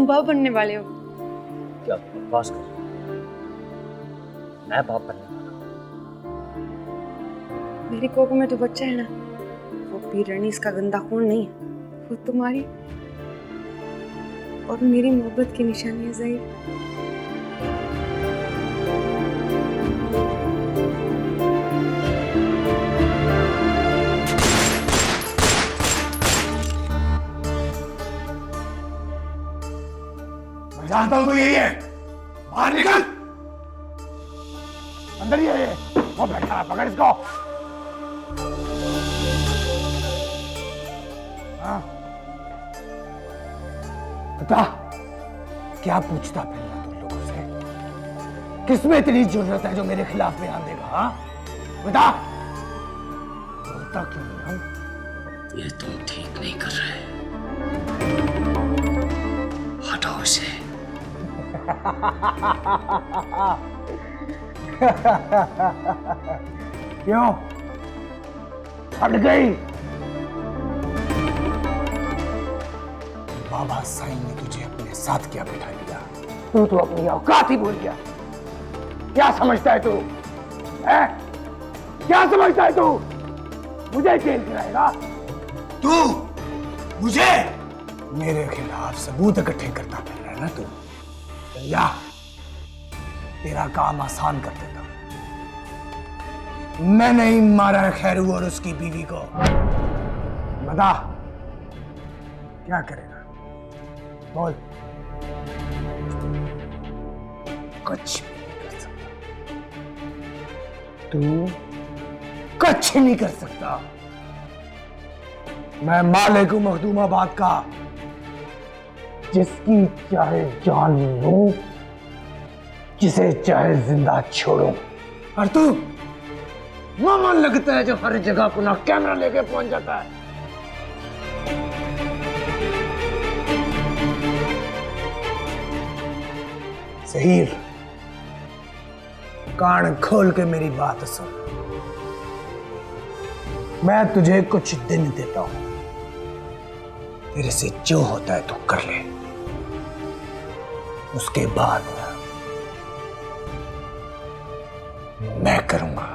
तुम बाप बनने वाले हो। क्या बकवास कर रही हो? मैं बाप बनने वाला हूँ? मेरी कोको में तो बच्चा है ना, वो पीरनी इसका गंदा खून नहीं है, वो तुम्हारी और मेरी मोहब्बत की निशानी है ज़हीर। मैं जानता हूं तो यही है। बाहर निकल, अंदर ही है। वो बैठा है, पकड़ इसको। हाँ? बता, क्या पूछता फिरना तुम लोगों से? किसमें इतनी जरूरत है जो मेरे खिलाफ बयान देगा? हाँ, बता। बोलता क्यों नहीं हम? ये तुम ठीक नहीं कर रहे। हटाओ इसे। क्यों? हट गई? बाबा साईं ने तुझे अपने साथ क्या बिठा लिया? तू तो अपनी औकात ही भूल गया। क्या समझता है तू? हैं? क्या समझता है तू? मुझे जेल गिराएगा? तू मुझे मेरे खिलाफ सबूत इकट्ठे करता फिर रहा है ना तू? या तेरा काम आसान कर देता। मैंने ही मारा है खैरू और उसकी बीवी को। बता, क्या करेगा? बोल। कुछ भी नहीं कर सकता तू, कुछ नहीं कर सकता। मैं मालिक हूं मखदूमाबाद का, जिसकी चाहे जान लूं, जिसे चाहे जिंदा छोड़ूं। और तू मामा लगता है जो हर जगह अपना कैमरा लेके पहुंच जाता है। ज़हीर, कान खोल के मेरी बात सुन। मैं तुझे कुछ दिन देता हूं, तेरे से जो होता है तू कर ले। उसके बाद मैं करूंगा।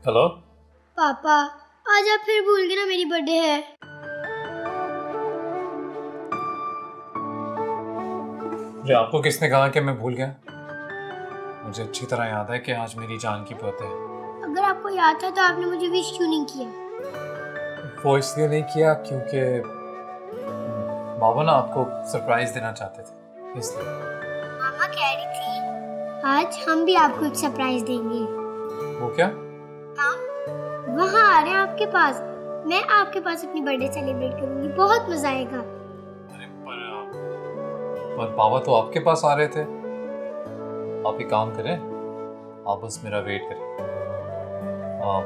हेलो पापा, आज आप फिर भूल गए ना मेरी बर्थडे है। मुझे आपको किसने कहा कि मैं भूल गया? मुझे अच्छी तरह याद है कि आज मेरी जान की बर्थडे है। अगर आपको याद था तो आपने मुझे विश क्यों नहीं किया? वो इसलिए नहीं किया क्योंकि बाबा ना आपको सरप्राइज देना चाहते थे, इसलिए। मामा कह रही थी आज हम भी आपको एक सरप्राइज देंगे। वो क्या? हम वहाँ आ रहे हैं आपके पास। मैं आपके पास अपनी बर्थडे सेलिब्रेट करूंगी, बहुत मजा आएगा। अरे पर बाबा तो आपके पास आ रहे थे। आप एक काम करें, आप बस मेरा वेट करें, आप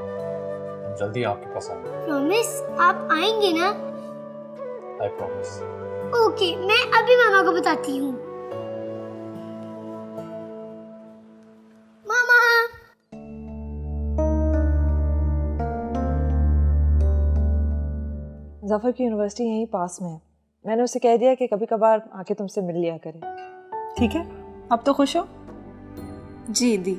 जल्दी आपके पास आएंगे। प्रॉमिस? आप आएंगे ना? I promise. ओके, मैं अभी मामा को बताती हूँ। मामा, जफर की यूनिवर्सिटी यहीं पास में है। मैंने उसे कह दिया कि कभी कभार आके तुमसे मिल लिया करे। ठीक है, अब तो खुश हो? जी दी।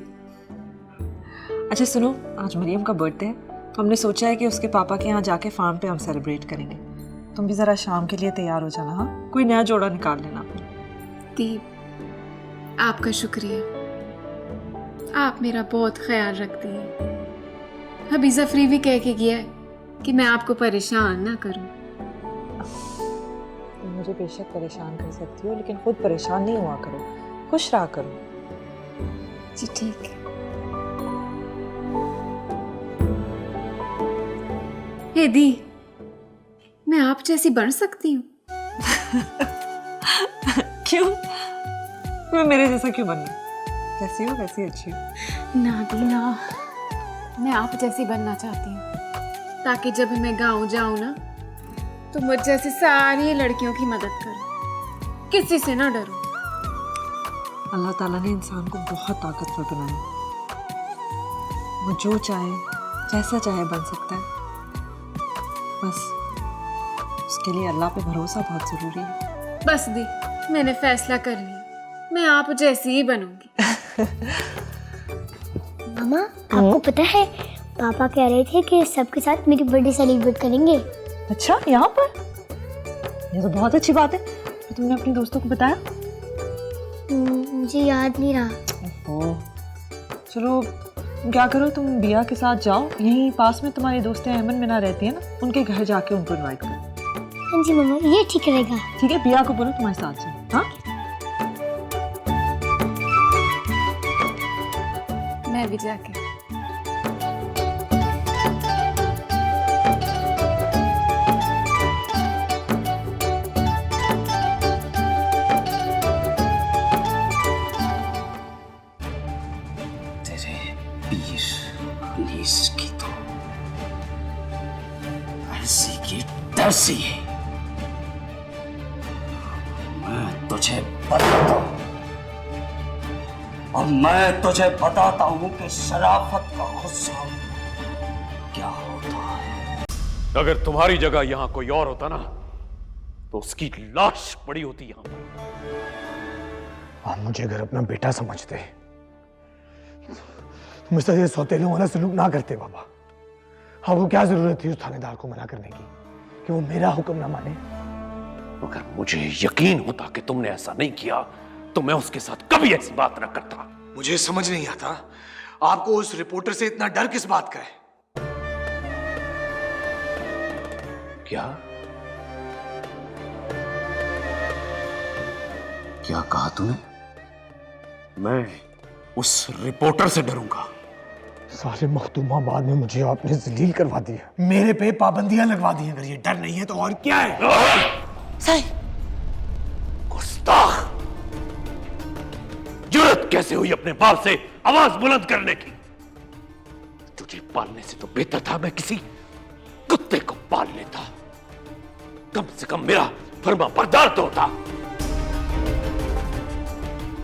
अच्छा सुनो, आज मरियम का बर्थडे है, तो हमने सोचा है कि उसके पापा के यहाँ जाके फार्म पे हम सेलिब्रेट करेंगे। तुम भी ज़रा शाम के लिए तैयार हो जाना। हाँ, कोई नया जोड़ा निकाल लेना। दी, आपका शुक्रिया, आप मेरा बहुत ख्याल रखती हैं। अभी जफरी भी कह के गया है कि मैं आपको परेशान ना करूं। तुम मुझे बेशक परेशान कर सकती हो, लेकिन खुद परेशान नहीं हुआ करो, खुश रहा करो। जी ठीक है। हे दी, मैं आप जैसी बन सकती हूँ? क्यों? मैं मेरे जैसा क्यों बनना? कैसी हो वैसी अच्छी हो। ना दी ना, मैं आप जैसी बनना चाहती हूँ, ताकि जब मैं गाँव जाऊँ ना तो मुझ जैसी सारी लड़कियों की मदद करो, किसी से ना डरो। अल्लाह ताला ने इंसान को बहुत ताकतवर बनाया। वो जो चाहे जैसा चाहे बन सकता है, बस उसके लिए अल्लाह पे भरोसा बहुत ज़रूरी है। बस दी, मैंने फैसला कर लिया, मैं आप जैसी ही बनूंगी। मामा, आपको पता है पापा कह रहे थे कि सबके साथ मेरी बर्थडे सेलिब्रेट करेंगे। अच्छा, यहाँ पर? ये तो बहुत अच्छी बात है। तो तुमने अपने दोस्तों को बताया? मुझे याद नहीं रहा। ओह, चलो क्या करो, तुम बिया के साथ जाओ, यहीं पास में तुम्हारी दोस्तें अहमद मिना रहती है ना, उनके घर जाके उनको इनवाइट करो। हाँ जी मामा, ये ठीक रहेगा। ठीक है, बिया को बोलो तुम्हारे साथ जाए। हाँ, मैं भी जाके। तेरे 20 की तो ऐसी की तैसी है। मैं तुझे बताता हूं, और मैं तुझे बताता हूं कि शराफत का गुस्सा क्या होता है। अगर तुम्हारी जगह यहां कोई और होता ना, तो उसकी लाश पड़ी होती यहां पर। आप मुझे अगर अपना बेटा समझते तो मुझसे ये सौतेलों वाला सलूक ना करते बाबा। आपको क्या जरूरत थी उस थानेदार को मना करने की कि वो मेरा हुक्म ना माने? अगर मुझे यकीन होता कि तुमने ऐसा नहीं किया, तो मैं उसके साथ कभी ऐसी बात ना करता। मुझे समझ नहीं आता आपको उस रिपोर्टर से इतना डर किस बात का है? क्या कहा तूने? मैं उस रिपोर्टर से डरूंगा? सारे मखदूमाबाद में मुझे आपने जलील करवा दिया, मेरे पे पाबंदियां लगवा दी। अगर ये डर नहीं है तो और क्या है? सही गुस्ताख! जुर्रत कैसे हुई अपने बाप से आवाज बुलंद करने की? तुझे पालने से तो बेहतर था मैं किसी कुत्ते को पाल लेता। कम से कम मेरा फर्मा बरदार तो होता।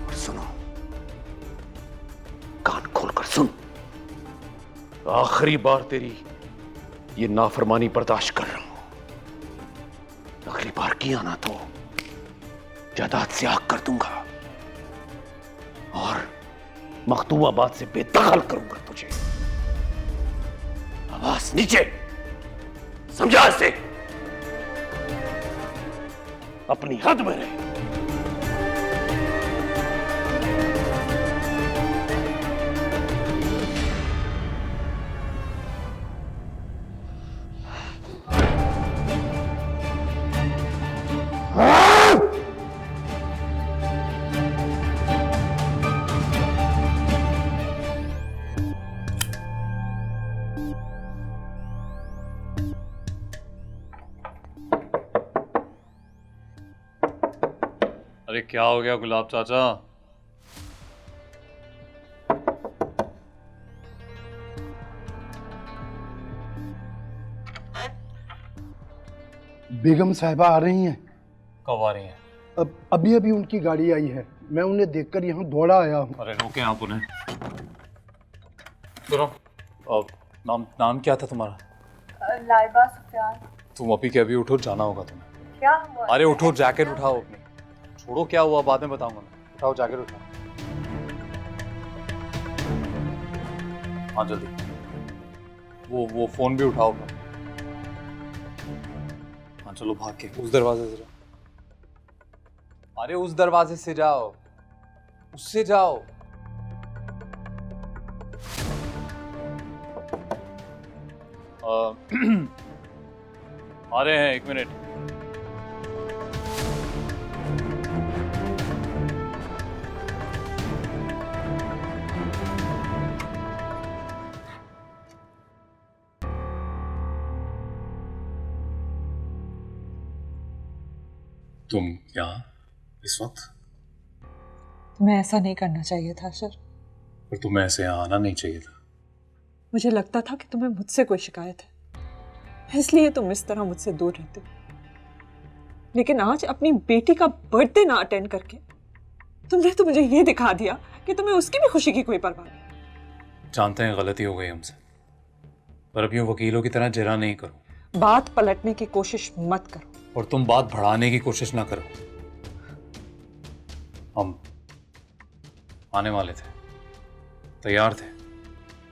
और सुनो, कान खोलकर सुन, आखिरी बार तेरी ये नाफरमानी बर्दाश्त कर रहा हूं। अगली बार किया ना तो जायदाद से आग कर दूंगा और मखदूमाबाद से बेदखल करूंगा तुझे। आवाज नीचे, समझा इसे? अपनी हद में रहे। अरे क्या हो गया गुलाब चाचा? बेगम साहिबा आ रही हैं। कब आ रही हैं? अब अभी अभी उनकी गाड़ी आई है, मैं उन्हें देखकर यहाँ दौड़ा आया हूँ। अरे रोके आप उन्हें। सुनो, अब नाम क्या था तुम्हारा? लाइबा सुफियान। तुम अभी के अभी उठो, जाना होगा तुम्हें। क्या हुआ? अरे उठो, जैकेट उठाओ अपनी। छोड़ो क्या हुआ बाद में बताऊंगा मैं। उठाओ जैकेट, उठाओ। हाँ जल्दी। वो फोन भी उठाओ अपना। हाँ चलो भाग के उस दरवाजे से जाओ। अरे उस दरवाजे से जाओ, उससे जाओ। आ रहे हैं, 1 मिनट। तुम यहाँ इस वक्त? तुम्हें ऐसा नहीं करना चाहिए था सर। पर तुम्हें ऐसे यहाँ आना नहीं चाहिए था। मुझे लगता था कि तुम्हें मुझसे कोई शिकायत है, इसलिए तुम इस तरह मुझसे दूर रहते हो। लेकिन आज अपनी बेटी का बर्थडे ना अटेंड करके तुमने तो मुझे ये दिखा दिया कि तुम्हें उसकी भी खुशी की कोई परवाह नहीं। जानते हैं गलती हो गई हमसे, पर अब यूं वकीलों की तरह जिरा नहीं करो। बात पलटने की कोशिश मत करो। और तुम बात बढ़ाने की कोशिश ना करो। हम आने वाले थे, तैयार थे,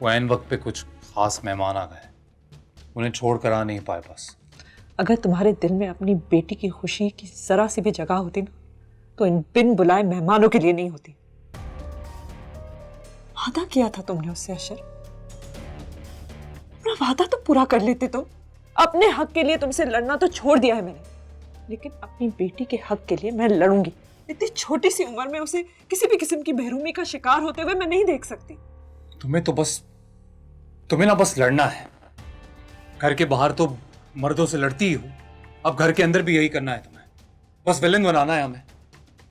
वो ऐन वक्त पे कुछ खास मेहमान आ गए, उन्हें छोड़ कर आ नहीं पाए। बस अगर तुम्हारे दिल में अपनी बेटी की खुशी की जरा सी भी जगह होती ना, तो इन बिन बुलाए मेहमानों के लिए नहीं होती। वादा किया था तुमने उससे अशर, अपना वादा तो पूरा कर लेते तुम। अपने हक के लिए तुमसे लड़ना तो छोड़ दिया है मैंने, लेकिन अपनी बेटी के हक के लिए मैं लड़ूंगी। इतनी छोटी सी उम्र में उसे किसी भी किस्म की बेरूमी का शिकार होते हुए मैं नहीं देख सकती। तुम्हें ना बस लड़ना है। घर के बाहर तो मर्दों से लड़ती ही हो, अब घर के अंदर भी यही करना है तुम्हें। बस विलन बनाना है हमें।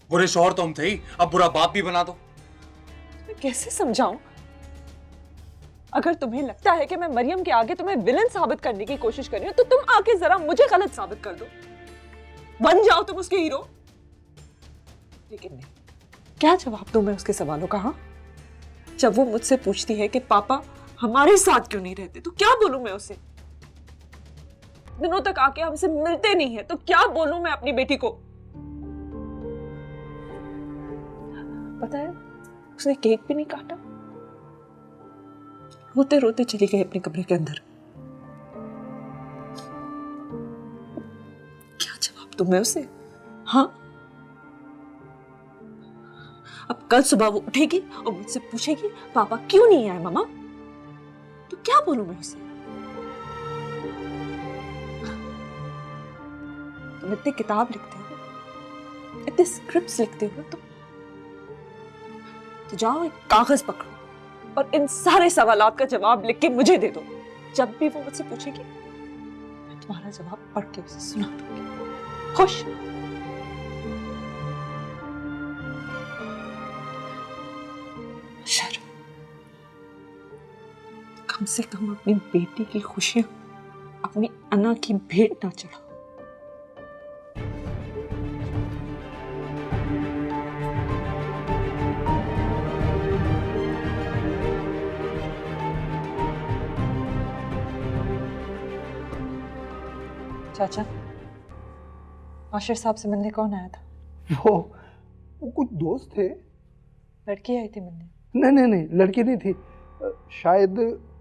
बुरे शौहर तो हम थे ही, अब बुरा बाप भी बना दो। मैं कैसे समझाऊं? अगर तुम्हें लगता है कि मैं मरियम के आगे तुम्हें विलन साबित करने की कोशिश कर रही हूं, तो तुम आके जरा मुझे गलत साबित कर दो, बन जाओ तुम उसके हीरो। लेकिन नहीं, क्या जवाब दूं मैं उसके सवालों का? हाँ, जब वो मुझसे पूछती है कि पापा हमारे साथ क्यों नहीं रहते, तो क्या बोलूं मैं उसे? दिनों तक आके हमसे मिलते नहीं है, तो क्या बोलूं मैं अपनी बेटी को? पता है, उसने केक भी नहीं काटा, रोते रोते चली गई अपने कमरे के अंदर। क्या जवाब दूं मैं उसे? हाँ, अब कल सुबह वो उठेगी और मुझसे पूछेगी पापा क्यों नहीं आए मम्मा, तो क्या बोलूं मैं उसे? तुम इतनी किताब लिखते हो, इतने स्क्रिप्ट्स लिखते हो, तो जाओ एक कागज पकड़ो और इन सारे सवालों का जवाब लिख के मुझे दे दो। जब भी वो मुझसे पूछेगी, मैं तुम्हारा जवाब पढ़ के उसे सुना दूंगी। खुश? शर, कम से कम अपनी बेटी की खुशियां अपनी अन्ना की भेंट ना चढ़ाओ। चाचा, आशिर साहब से मिलने कौन आया था? वो कुछ दोस्त थे। लड़की आई थी मिलने? नहीं नहीं नहीं, लड़की नहीं थी, शायद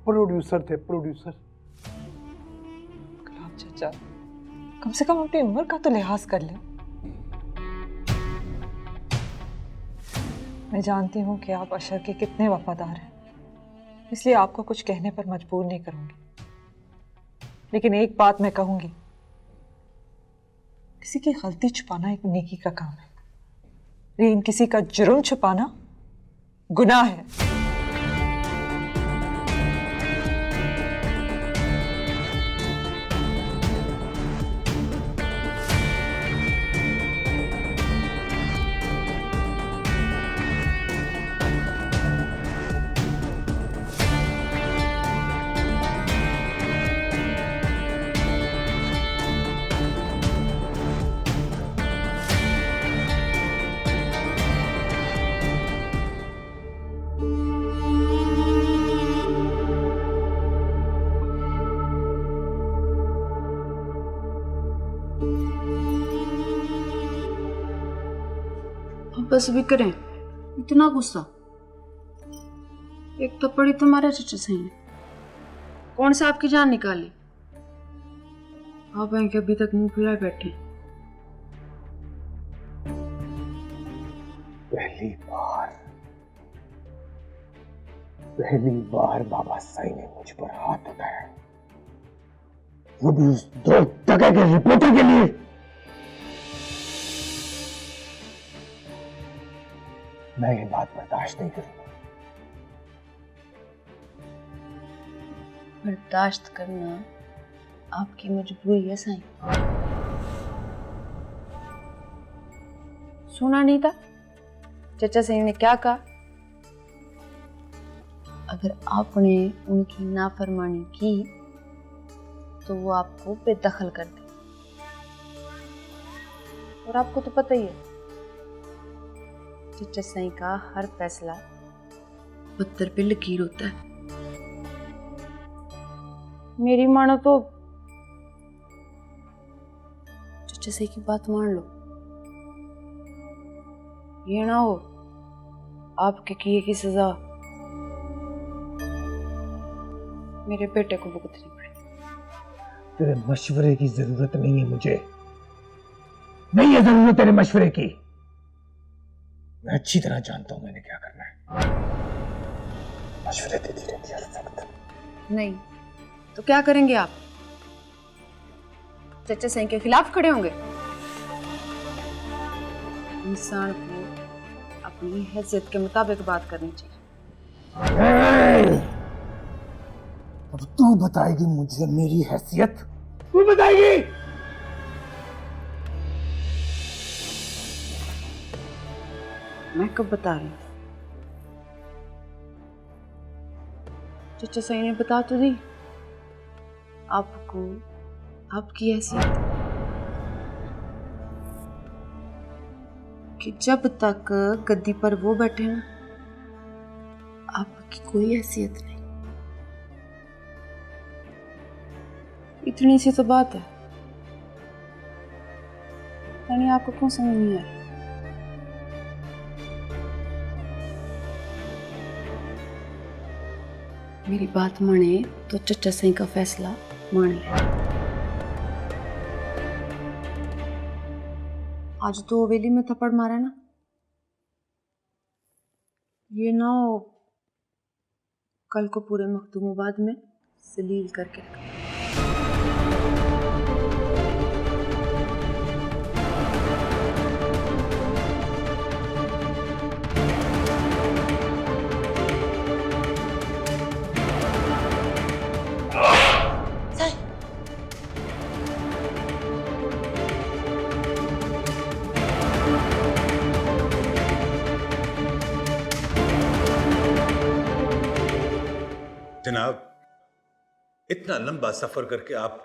प्रोड्यूसर थे, प्रोड्यूसर। गुलाब चाचा, कम से कम अपनी उम्र का तो लिहाज कर ले। मैं जानती हूँ कि आप अशर के कितने वफादार हैं, इसलिए आपको कुछ कहने पर मजबूर नहीं करूंगी। लेकिन एक बात मैं कहूंगी, किसी की गलती छुपाना एक नेकी का काम है, लेकिन किसी का जुर्म छुपाना गुनाह है। बस भी करें, इतना गुस्सा? एक तो पड़ी तुम्हारे चचा से ही, कौन सा आपकी जान निकाली? आप हैं कि अभी तक मुंह फुलाए बैठे। पहली बार बाबा साईं ने मुझ पर हाथ उठाया, वो भी उस दो टके के रिपोर्टर के लिए। मैं ये बात बर्दाश्त नहीं करूंगा। बर्दाश्त करना आपकी मजबूरी है साईं। सुना नहीं था चचा साईं ने क्या कहा? अगर आपने उनकी नाफरमानी की तो वो आपको बेदखल कर दे। और आपको तो पता ही है चचा सही का हर फैसला पत्थर पे लकीर होता है। मेरी मानो तो चचा सही की बात मान लो, ये ना हो आपके किए की सजा मेरे बेटे को भुगतनी पड़े। तेरे मशवरे की जरूरत नहीं है मुझे, नहीं है जरूरत तेरे मशवरे की। मैं अच्छी तरह जानता हूं मैंने क्या करना है। मशवरे देती रहती है हर वक्त। नहीं तो क्या करेंगे आप? चचा सही के खिलाफ खड़े होंगे? इंसान को अपनी हैसियत के मुताबिक बात करनी चाहिए। अब तू बताएगी मुझे मेरी हैसियत? तू बताएगी? मैं कब बता रही हूँ? चचा सही ने बता तो दी आपको आपकी हैसियत कि जब तक गद्दी पर वो बैठे ना आपकी कोई हैसियत नहीं। इतनी सी तो बात है, यानी आपको क्यों समझ नहीं आ रही? मेरी बात माने तो चचा सही का फैसला मान ले। आज तो हवेली में थप्पड़ मारा ना, ये ना हो कल को पूरे मखदूमाबाद में जलील करके रखा। जनाब, इतना लंबा सफर करके आप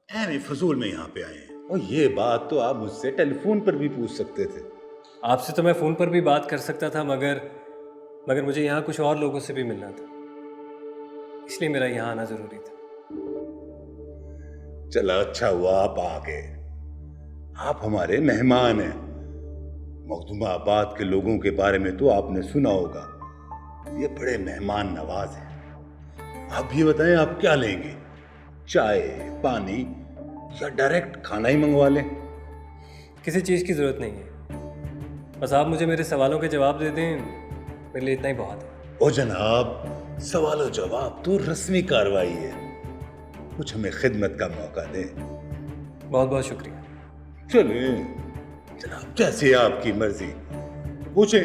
ऐन फजूल में यहाँ पे आए हैं, और ये बात तो आप मुझसे टेलीफोन पर भी पूछ सकते थे। आपसे तो मैं फ़ोन पर भी बात कर सकता था, मगर मुझे यहाँ कुछ और लोगों से भी मिलना था, इसलिए मेरा यहाँ आना ज़रूरी था। चला अच्छा हुआ आप आ गए। आप हमारे मेहमान हैं। मखदूमाबाद के लोगों के बारे में तो आपने सुना होगा, ये बड़े मेहमान नवाज हैं। आप ये बताएं आप क्या लेंगे, चाय, पानी या डायरेक्ट खाना ही मंगवा लें? किसी चीज़ की ज़रूरत नहीं है, बस आप मुझे मेरे सवालों के जवाब दे दें, मेरे लिए इतना ही बहुत है। ओ जनाब, सवाल जवाब तो रस्मी कार्रवाई है, कुछ हमें खिदमत का मौका दें। बहुत बहुत शुक्रिया। चलिए जनाब, जैसे आपकी मर्जी, पूछें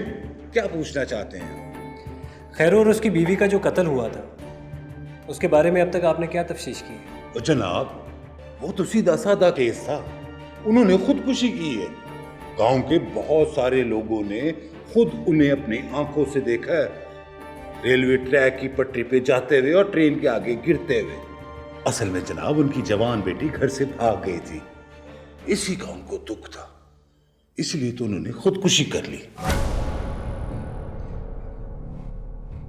क्या पूछना चाहते हैं। खैर, और उसकी बीवी का जो कत्ल हुआ था उसके बारे में अब तक आपने क्या तफ्तीश की है? ओ जनाब, वो तो सीधा साधा केस था, उन्होंने खुदकुशी की है। गांव के बहुत सारे लोगों ने खुद उन्हें अपनी आंखों से देखा है, रेलवे ट्रैक की पटरी पे जाते हुए और ट्रेन के आगे गिरते हुए। असल में जनाब, उनकी जवान बेटी घर से भाग गई थी, इसी का उनको दुख था, इसलिए तो उन्होंने खुदकुशी कर ली।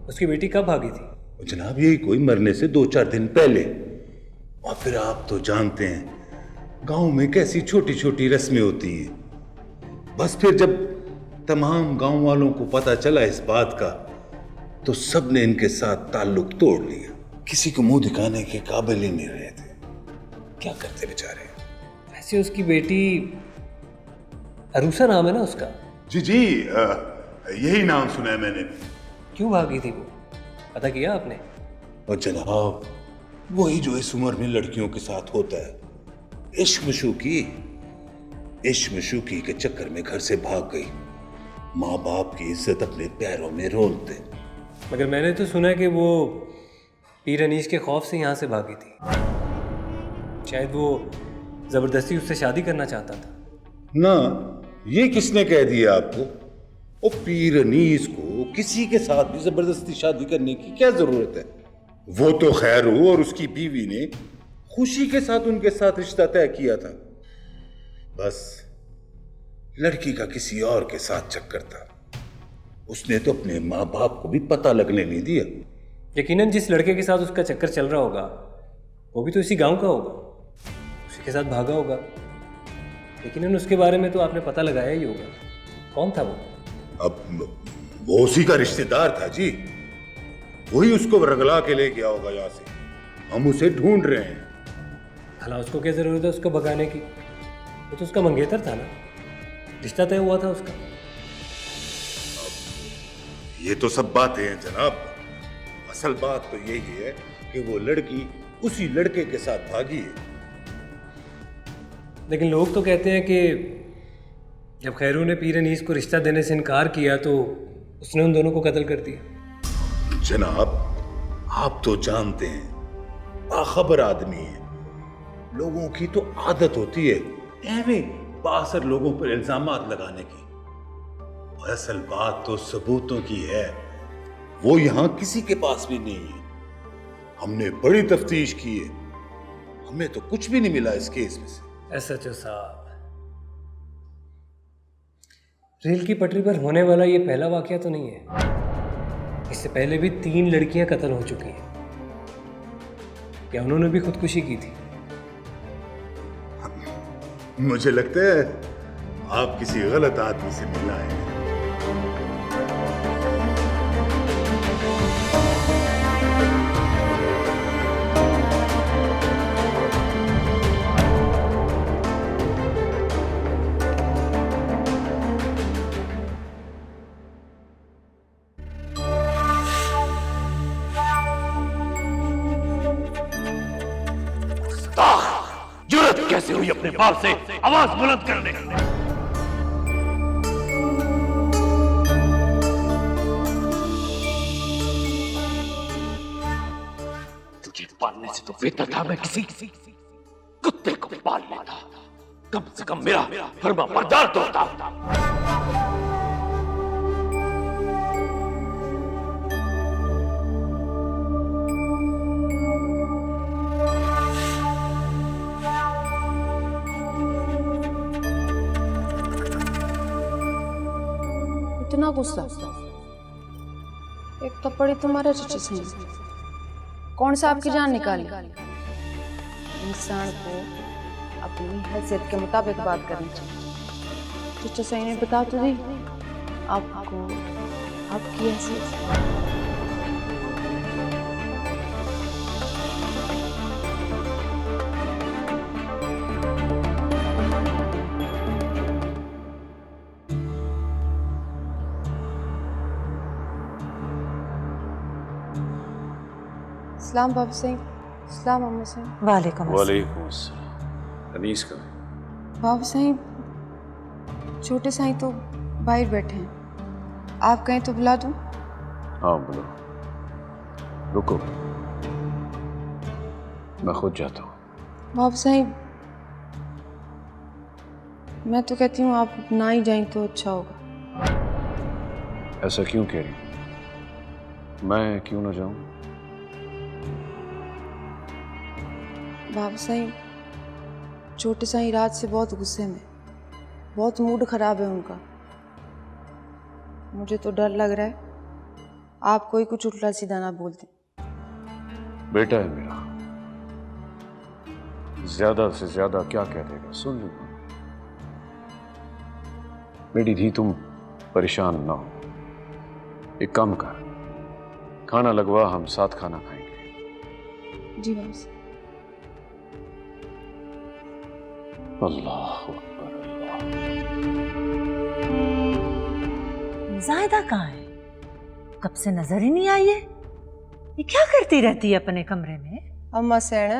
उसकी बेटी कब भागी थी? जनाब, यही कोई मरने से 2-4 दिन पहले। और फिर आप तो जानते हैं गांव में कैसी छोटी छोटी रस्में होती हैं। बस फिर जब तमाम गांव वालों को पता चला इस बात का, तो सबने इनके साथ ताल्लुक तोड़ लिया, किसी को मुंह दिखाने के काबिल ही नहीं रहे थे। क्या करते बेचारे। ऐसे उसकी बेटी अरूसा नाम है ना उसका? जी जी, यही नाम सुना है मैंने। क्यों भागी थी वो, पता किया आपने? और जनाब, वही जो इस उम्र में लड़कियों के साथ होता है, इश्क मशूकी के चक्कर में घर से भाग गई। माँ बाप की इज्जत अपने पैरों में रोलते। मगर मैंने तो सुना कि वो पीर अनीस के खौफ से यहाँ से भागी थी, शायद वो जबरदस्ती उससे शादी करना चाहता था। ना, ये किसने कह दिया आपको? ओ पीर अनीस को किसी के साथ भी जबरदस्ती शादी करने की क्या जरूरत है? वो तो खैरू और उसकी बीवी ने खुशी के साथ उनके साथ रिश्ता तय किया था। बस लड़की का किसी और के साथ चक्कर था। उसने तो अपने माँ बाप को भी पता लगने नहीं दिया। यकीनन जिस लड़के के साथ उसका चक्कर चल रहा होगा वो भी तो इसी गांव का होगा, उसी के साथ भागा होगा। यकीनन उसके बारे में तो आपने पता लगाया ही होगा। कौन था वो? अब वो उसी का रिश्तेदार था जी, वही उसको रगला के ले गया होगा यहाँ से। हम उसे ढूंढ रहे हैं। भला उसको क्या जरूरत है उसको भगाने की? वो तो उसका मंगेतर था ना, रिश्ता तय हुआ था उसका। ये तो सब बातें हैं जनाब, असल बात तो यही है कि वो लड़की उसी लड़के के साथ भागी है। लेकिन लोग तो कहते हैं कि जब खैरू ने पीर अनीस को रिश्ता देने से इनकार किया तो उसने उन दोनों को कत्ल कर दिया। जनाब आप तो जानते हैं, बाखबर आदमी है, लोगों की तो आदत होती है ऐਵੇਂ बासर लोगों पर इल्जामात लगाने की। और असल बात तो सबूतों की है, वो यहां किसी के पास भी नहीं है। हमने बड़ी तफ्तीश की है, हमें तो कुछ भी नहीं मिला इस केस में से। SHO साहब, रेल की पटरी पर होने वाला ये पहला वाकया तो नहीं है। इससे पहले भी 3 लड़कियां कत्ल हो चुकी हैं। क्या उन्होंने भी खुदकुशी की थी? मुझे लगता है आप किसी गलत आदमी से मिला है। जुर्रत कैसे हुई अपने बाप से आवाज बुलंद करने? तुझे पालने से तो बेहतर था मैं किसी कुत्ते को पाल लेता। कम से कम मेरा फर्मा बरदार तो होता। इतना गुस्सा, एक तो पड़ी तुम्हारे चचे से, कौन सा आपकी जान निकाली? इंसान को अपनी हैसियत के मुताबिक बात करनी चाहिए। चचा सही ने बता तो दी आपको आपकी हैसियत। सलाम बाबू सिंह। सलाम अम्मा सिंह। वालेकुम वालेकुम। अनीस का बाबू साईं, छोटे साईं तो बाहर बैठे हैं, आप कहें तो बुला दूं? हाँ बोलो, रुको मैं खुद जाता हूँ। बाबू साईं, मैं तो कहती हूँ आप ना ही जाएं तो अच्छा होगा। ऐसा क्यों कह रही? मैं क्यों ना जाऊं? बाबू साईं, छोटे साईं रात से बहुत गुस्से में, बहुत मूड खराब है उनका। मुझे तो डर लग रहा है आप कोई कुछ उल्टा सीधा ना बोल दें। बेटा है मेरा, ज्यादा से ज्यादा क्या कह देगा सुन लूंगा। मेरी धी तुम परेशान ना हो, एक काम कर, खाना लगवा, हम साथ खाना खाएंगे। जी बाबू साईं। अल्लाह अकबर अल्लाह। जायदा कहाँ है? कब से नजर ही नहीं आई है। ये क्या करती रहती है अपने कमरे में? अम्मा सेण,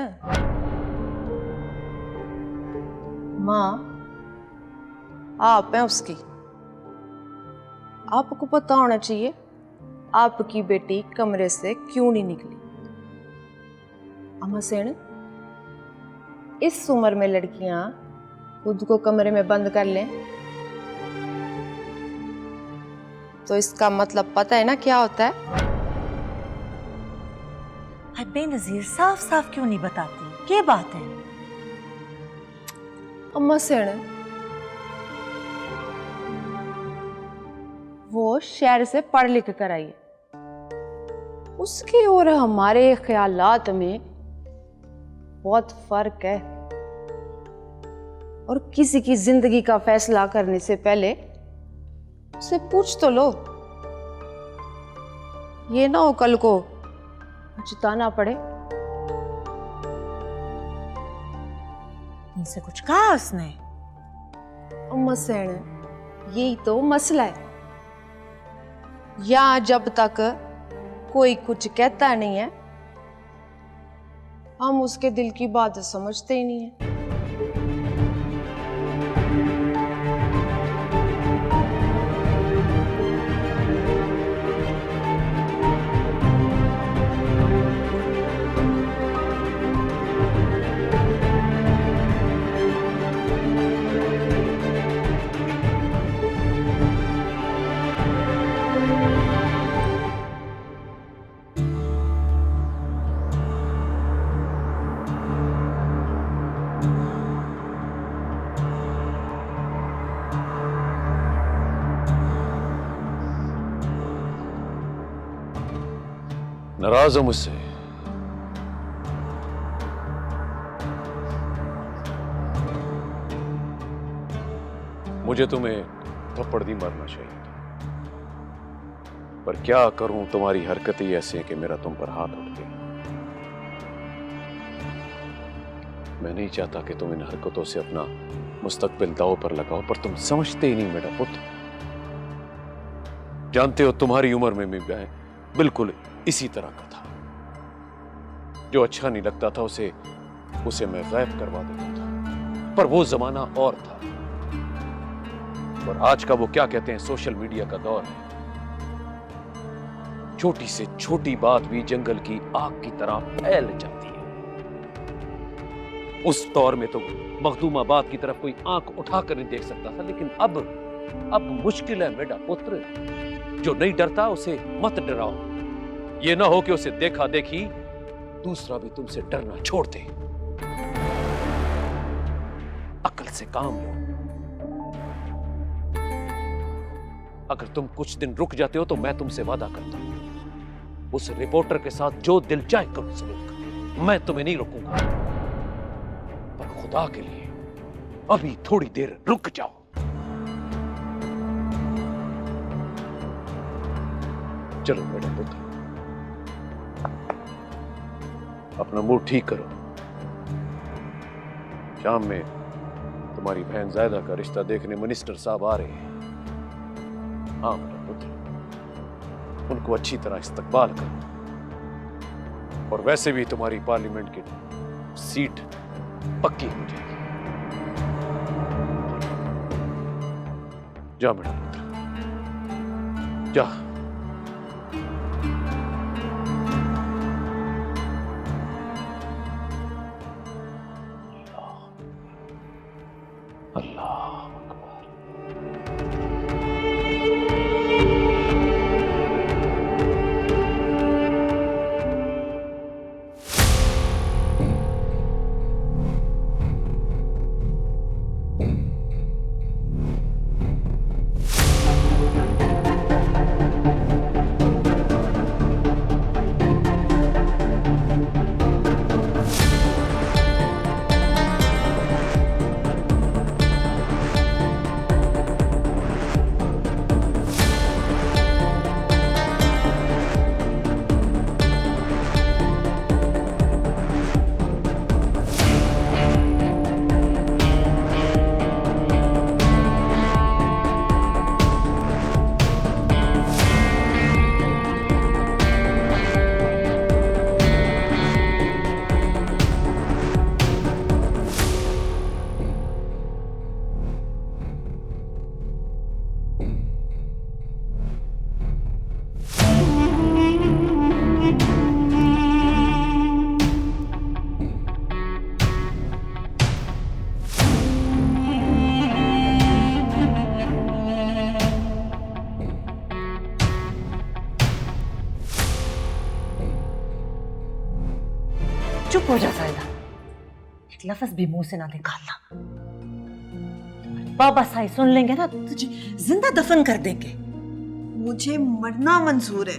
माँ आप हैं उसकी, आपको पता होना चाहिए आपकी बेटी कमरे से क्यों नहीं निकली। अम्मा सेण, इस उम्र में लड़कियां खुद को कमरे में बंद कर लें तो इसका मतलब पता है ना क्या होता है? बेनजीर साफ साफ क्यों नहीं बताती? क्या बात है? अम्मा सेण, वो शहर से पढ़ लिख कर आई है। उसके और हमारे ख्यालात में बहुत फर्क है। और किसी की जिंदगी का फैसला करने से पहले उसे पूछ तो लो, ये ना हो कल को पछताना पड़े। उनसे कुछ कहा उसने? मसेण, यही तो मसला है। या जब तक कोई कुछ कहता नहीं है, हम उसके दिल की बात समझते ही नहीं है। नाराज हो मुझसे? मुझे तुम्हें थप्पड़ नहीं मारना चाहिए था, पर क्या करूं, तुम्हारी हरकतें ही ऐसी हैं कि मेरा तुम पर हाथ उठ गया। मैं नहीं चाहता कि तुम इन हरकतों से अपना मुस्तकबिल दांव पर लगाओ, पर तुम समझते ही नहीं मेरा पुत्र। जानते हो, तुम्हारी उम्र में मैं बिल्कुल इसी तरह का था। जो अच्छा नहीं लगता था उसे मैं गायब करवा देता था, पर वो जमाना और था। और आज का वो क्या कहते हैं, सोशल मीडिया का दौर है। छोटी से छोटी बात भी जंगल की आग की तरह फैल जाती है। उस दौर में तो मखदूमा बात की तरफ कोई आंख उठाकर नहीं देख सकता था, लेकिन अब मुश्किल है मेरा पुत्र। जो नहीं डरता उसे मत डराओ। ये ना हो कि उसे देखा देखी दूसरा भी तुमसे डरना छोड़ दे। अक्ल से काम लो। अगर तुम कुछ दिन रुक जाते हो तो मैं तुमसे वादा करता हूं, उस रिपोर्टर के साथ जो दिल चाहे करो सलूक, मैं तुम्हें नहीं रोकूंगा। पर खुदा के लिए अभी थोड़ी देर रुक जाओ। चलो मेरा पुत्र, अपना मूड ठीक करो। शाम में तुम्हारी बहन जायदा का रिश्ता देखने मिनिस्टर साहब आ रहे हैं। हाँ मेरा पुत्र, उनको अच्छी तरह इस्तकबाल करो। और वैसे भी तुम्हारी पार्लियामेंट की सीट पक्की हो जाएगी। जा मेरा पुत्र, जा। चुप हो जा साइदा, एक लफ्ज भी मुंह से ना निकालना। बाबा साई सुन लेंगे ना तुझे जिंदा दफन कर देंगे। मुझे मरना मंजूर है,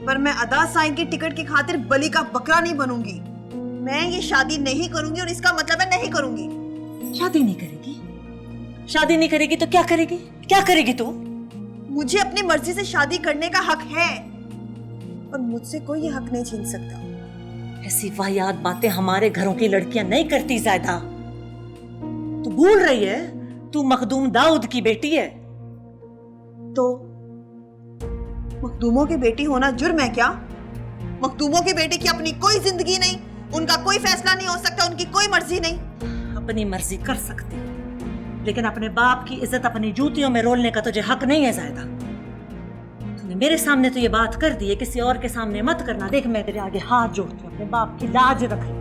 पर मैं अदा साईं की टिकट की खातिर बलि का बकरा नहीं बनूंगी। मैं ये शादी नहीं करूंगी और इसका मतलब है नहीं करूंगी। शादी नहीं करेगी? शादी नहीं करेगी तो क्या करेगी? क्या करेगी तू? मुझे अपनी मर्जी से शादी करने का हक है और मुझसे कोई ये हक नहीं छीन सकता। ऐसी वाहियात बातें हमारे घरों की लड़कियां नहीं करती ज़ायदा। तू भूल रही है तू मखदूम दाऊद की बेटी है। तो मखदूमों की बेटी होना जुर्म है क्या? मखदूमों की बेटी की अपनी कोई जिंदगी नहीं, उनका कोई फैसला नहीं हो सकता, उनकी कोई मर्जी नहीं। अपनी मर्जी कर सकती, लेकिन अपने बाप की इज्जत अपनी जूतियों में रोलने का तुझे हक नहीं है ज़ायदा। तूने मेरे सामने तो ये बात कर दी है, किसी और के सामने मत करना। देख मैं तेरे आगे हाथ जोड़ती हूँ, अपने बाप की लाज रख ले।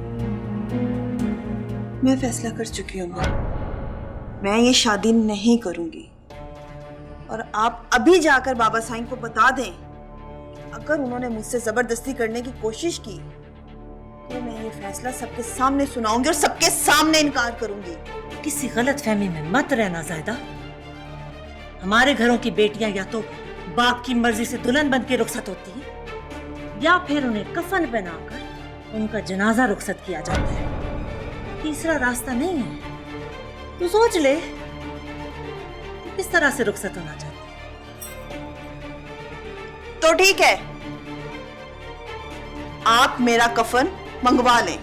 मैं फैसला कर चुकी हूँ, मैं ये शादी नहीं करूंगी। और आप अभी जाकर बाबा साईं को बता दें कि अगर उन्होंने मुझसे जबरदस्ती करने की कोशिश की तो मैं ये फैसला सबके सामने सुनाऊंगी और सबके सामने इनकार करूंगी। किसी गलत फहमी में मत रहना ज़ायदा। हमारे घरों की बेटियां या तो बाप की मर्जी से दुल्हन बन के रुखसत होती हैं या फिर उन्हें कफन पहनाकर उनका जनाजा रुखसत किया जाता है। तीसरा रास्ता नहीं है। तू सोच ले तू किस तरह से रुखसत होना चाहती है। तो ठीक है, आप मेरा कफन मंगवा लें।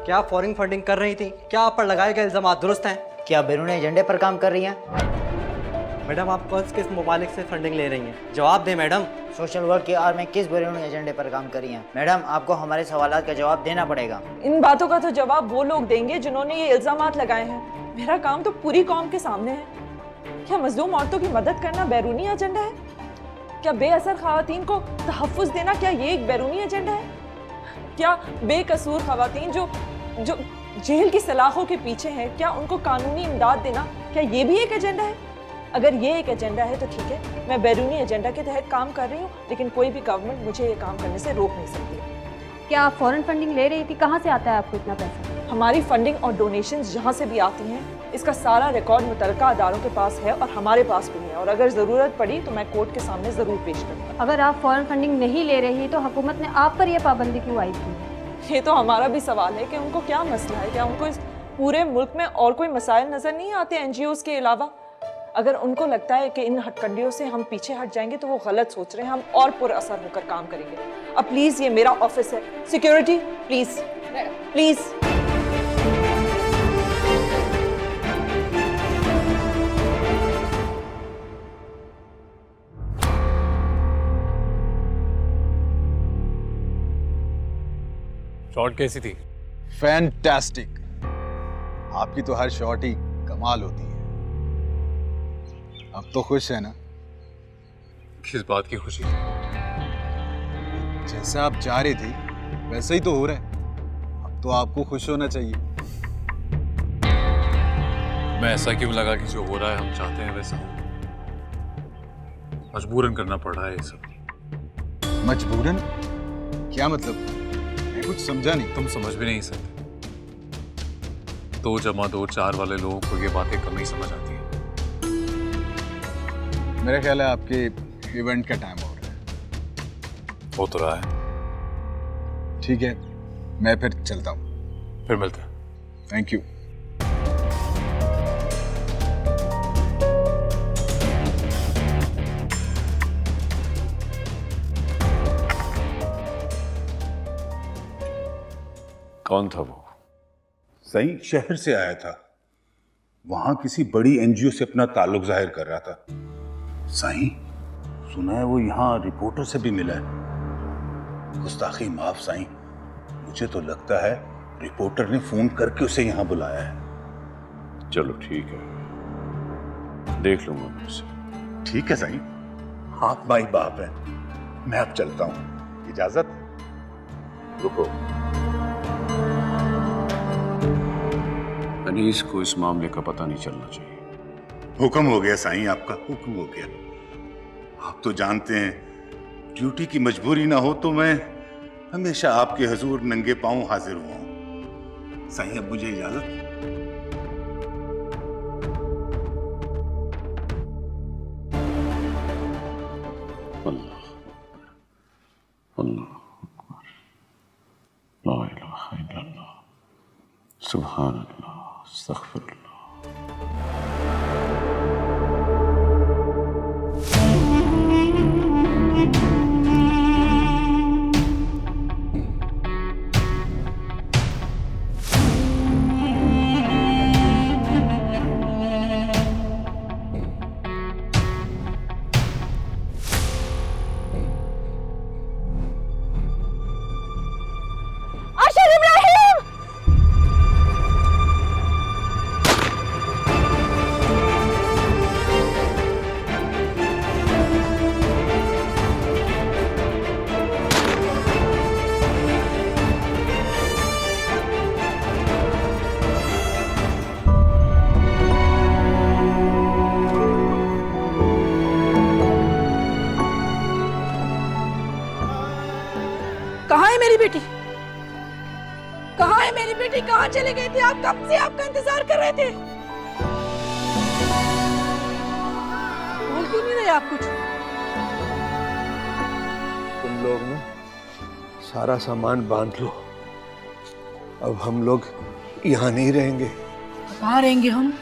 क्या फॉरेन फंडिंग कर रही थी? क्या आप पर लगाए गए इल्जाम दुरुस्त हैं? क्या बैरून एजेंडे पर काम कर रही हैं? मैडम आप कौन किस ममालिक से फंडिंग ले रही हैं? जवाब दें मैडम। सोशल वर्क की आड़ में किस बैरून एजेंडे पर काम कर रही हैं? मैडम आपको हमारे सवालात का जवाब देना पड़ेगा। इन बातों का तो जवाब वो लोग देंगे जिन्होंने ये इल्जामात लगाए हैं। मेरा काम तो पूरी कौम के सामने है। क्या मजलूम औरतों की मदद करना बैरूनी एजेंडा है? क्या बेअसर खवातीन को तहफ़्फ़ुज़ देना, क्या ये एक बैरूनी एजेंडा है? क्या बेकसूर खवातीन जो जेल की सलाखों के पीछे हैं, क्या उनको कानूनी इमदाद देना, क्या ये भी एक एजेंडा है? अगर ये एक एजेंडा है तो ठीक है, मैं बैरूनी एजेंडा के तहत काम कर रही हूँ, लेकिन कोई भी गवर्नमेंट मुझे ये काम करने से रोक नहीं सकती। क्या आप फॉरेन फंडिंग ले रही थी? कहाँ से आता है आपको इतना पैसा? हमारी फंडिंग और डोनेशंस जहाँ से भी आती हैं, इसका सारा रिकॉर्ड मुतल्लिका अदारों के पास है और हमारे पास भी है, और अगर ज़रूरत पड़ी तो मैं कोर्ट के सामने ज़रूर पेश करूँगा। अगर आप फॉरेन फंडिंग नहीं ले रही तो हुकूमत ने आप पर यह पाबंदी क्यों आई थी? ये तो हमारा भी सवाल है कि उनको क्या मसला है। क्या उनको इस पूरे मुल्क में और कोई मसाइल नज़र नहीं आते NGOs के अलावा? अगर उनको लगता है कि इन हथकंडियों से हम पीछे हट जाएंगे तो वो गलत सोच रहे हैं। हम और पुरअसर होकर काम करेंगे। अब प्लीज़ ये मेरा ऑफिस है, सिक्योरिटी प्लीज़ प्लीज़। शॉट कैसी थी? फैंटास्टिक। आपकी तो हर शॉट ही कमाल होती है। अब तो खुश है ना? किस बात की खुशी? जैसा आप चाह रही थी वैसा ही तो हो रहा है। अब तो आपको खुश होना चाहिए। मैं ऐसा क्यों लगा कि जो हो रहा है हम चाहते हैं वैसा हो? मजबूरन करना पड़ रहा है ये सब। मजबूरन? क्या मतलब? कुछ समझा नहीं। तुम समझ भी नहीं सकते। 2 + 2 4 वाले लोगों को ये बातें कम ही समझ आती है। मेरा ख्याल है आपके इवेंट का टाइम हो रहा है। हो तो रहा है। ठीक है, मैं फिर चलता हूँ। फिर मिलते हैं। Thank you. कौन था वो? सही शहर से आया था। वहां किसी बड़ी एनजीओ से अपना ताल्लुक जाहिर कर रहा था। साईं, सुना है वो यहाँ रिपोर्टर से भी मिला है। गुस्ताखी माफ साईं, मुझे तो लगता है रिपोर्टर ने फोन करके उसे यहाँ बुलाया है। चलो ठीक है, देख लूंगा मैं उसे। ठीक है साईं, आप माई बाप हैं। मैं अब चलता हूँ, इजाजत। रुको, अनीस को इस मामले का पता नहीं चलना चाहिए। हुक्म हो गया साईं, आपका हुक्म हो गया। आप तो जानते हैं ड्यूटी की मजबूरी ना हो तो मैं हमेशा आपके हुजूर नंगे पांव हाजिर हुआ हूं। साईं, अब मुझे इजाजत। अल्लाह अल्लाह ला इलाहा इल्लल्लाह सुभान अल्लाह अस्तगफिरुल्लाह। कहाँ है मेरी बेटी? कहाँ है मेरी बेटी? कहाँ चले गए थे आप? कब से आपका इंतजार कर रहे थे। बोल क्यों नहीं रहे आप कुछ? तुम लोग ना सारा सामान बांध लो, अब हम लोग यहाँ नहीं रहेंगे। कहाँ रहेंगे हम?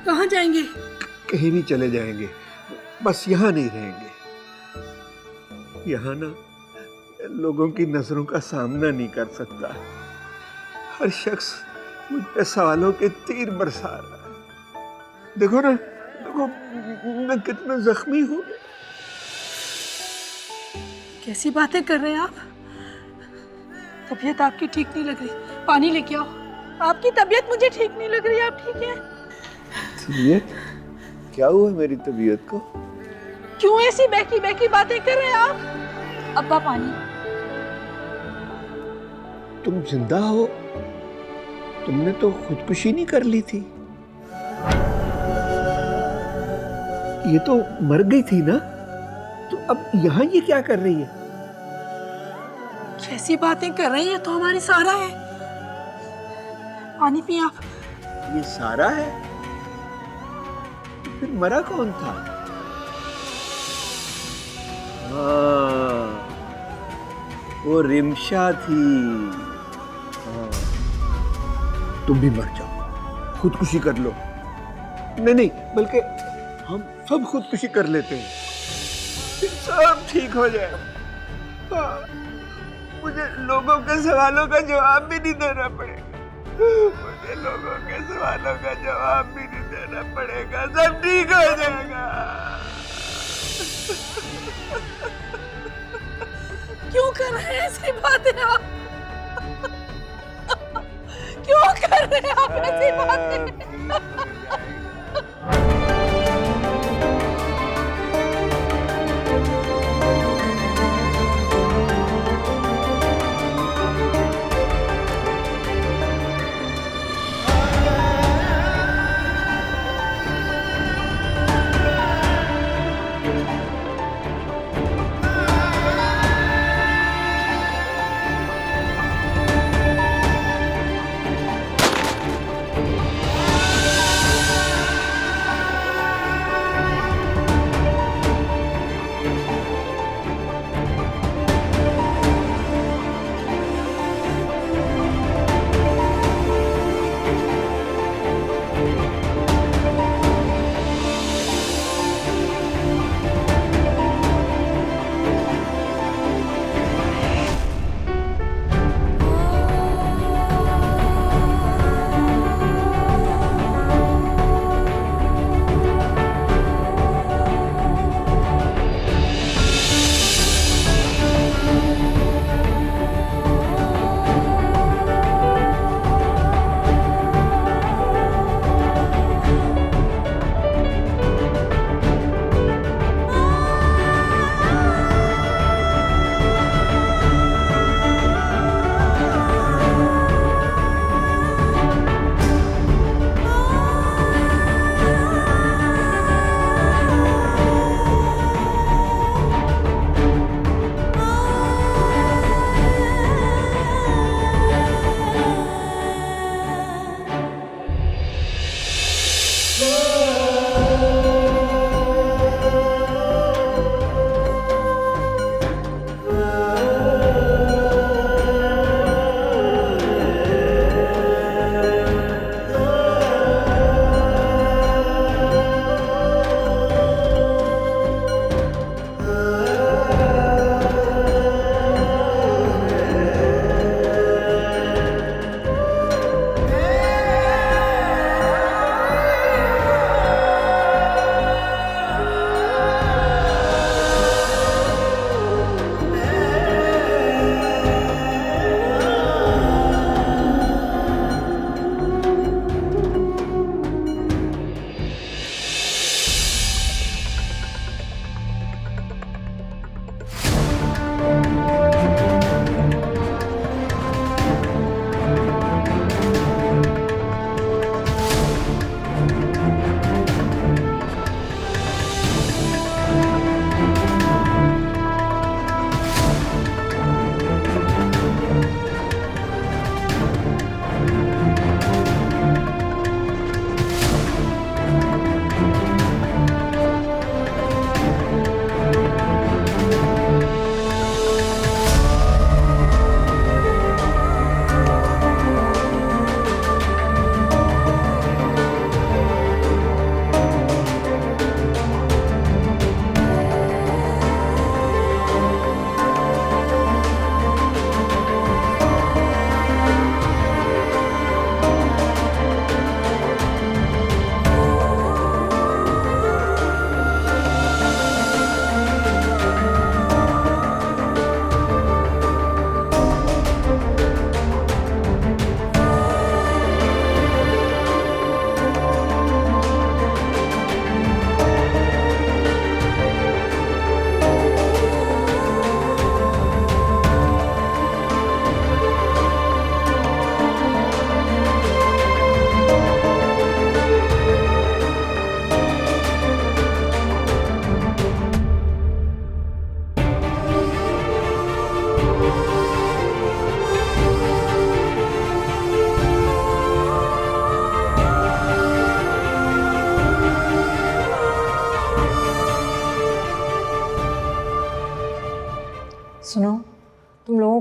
कहाँ जाएंगे? कहीं भी चले जाएंगे, बस यहाँ नहीं रहेंगे। यहाँ ना लोगों की नजरों का सामना नहीं कर सकता। हर शख्स मुझ पे सवालों के तीर बरसा रहा है। देखो ना, देखो मैं कितना जख्मी हूँ। कैसी बातें कर रहे हैं आप? तबीयत आपकी ठीक नहीं लग रही, पानी लेके आओ। आपकी तबीयत मुझे ठीक नहीं लग रही, आप ठीक है? तबीयत? क्या हुआ मेरी तबीयत को? क्यों ऐसी बहकी बहकी बातें कर रहे हैं आप? अब्बा पानी। तुम जिंदा हो? तुमने तो खुदकुशी नहीं कर ली थी? ये तो मर गई थी ना, तो अब यहाँ ये क्या कर रही है? कैसी बातें कर रही है? तो हमारी सारा है। पानी पिए आप। ये सारा है? तो फिर मरा कौन था? हाँ, वो रिमशा थी। हाँ, तुम भी मर जाओ, खुदकुशी कर लो। नहीं नहीं, बल्कि हम सब खुदकुशी कर लेते हैं, फिर सब ठीक हो जाए। हाँ, मुझे लोगों के सवालों का जवाब भी नहीं देना पड़ेगा। मुझे लोगों के सवालों का जवाब भी नहीं देना पड़ेगा, सब ठीक हो जाएगा। क्यों कर रहे हैं ऐसी बातें आप? क्यों कर रहे हैं आप ऐसी बातें?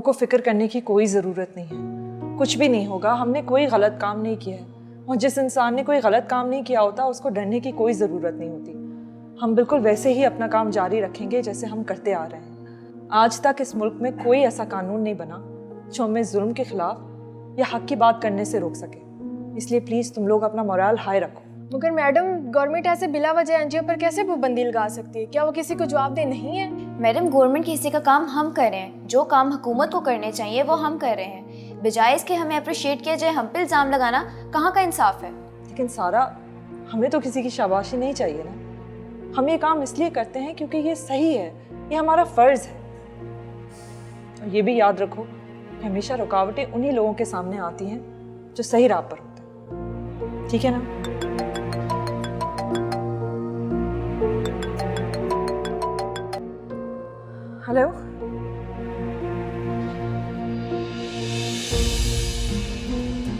लोगों को फिक्र करने की कोई ज़रूरत नहीं है। कुछ भी नहीं होगा, हमने कोई गलत काम नहीं किया है, और जिस इंसान ने कोई गलत काम नहीं किया होता उसको डरने की कोई ज़रूरत नहीं होती। हम बिल्कुल वैसे ही अपना काम जारी रखेंगे जैसे हम करते आ रहे हैं। आज तक इस मुल्क में कोई ऐसा कानून नहीं बना जो हमें जुल्म के खिलाफ या हक की बात करने से रोक सके। इसलिए प्लीज़ तुम लोग अपना मोरल हाई रखो। मगर मैडम, गवर्नमेंट ऐसे बिला वजह एनजीओ पर कैसे पाबंदी लगा सकती है? क्या वो किसी को जवाबदेह नहीं है? मैडम, गवर्नमेंट के हिस्से का काम हम कर रहे हैं। जो काम हुकूमत को करने चाहिए वो हम कर रहे हैं। बजाय इसके हमें अप्रिशिएट किया जाए, हम पे इल्ज़ाम लगाना कहाँ का इंसाफ है? लेकिन सारा, हमें तो किसी की शाबाशी नहीं चाहिए ना। हम ये काम इसलिए करते हैं क्योंकि ये सही है, ये हमारा फ़र्ज़ है। और ये भी याद रखो कि हमेशा रुकावटें उन्हीं लोगों के सामने आती हैं जो सही राह पर होते हैं। ठीक है ना? हेलो,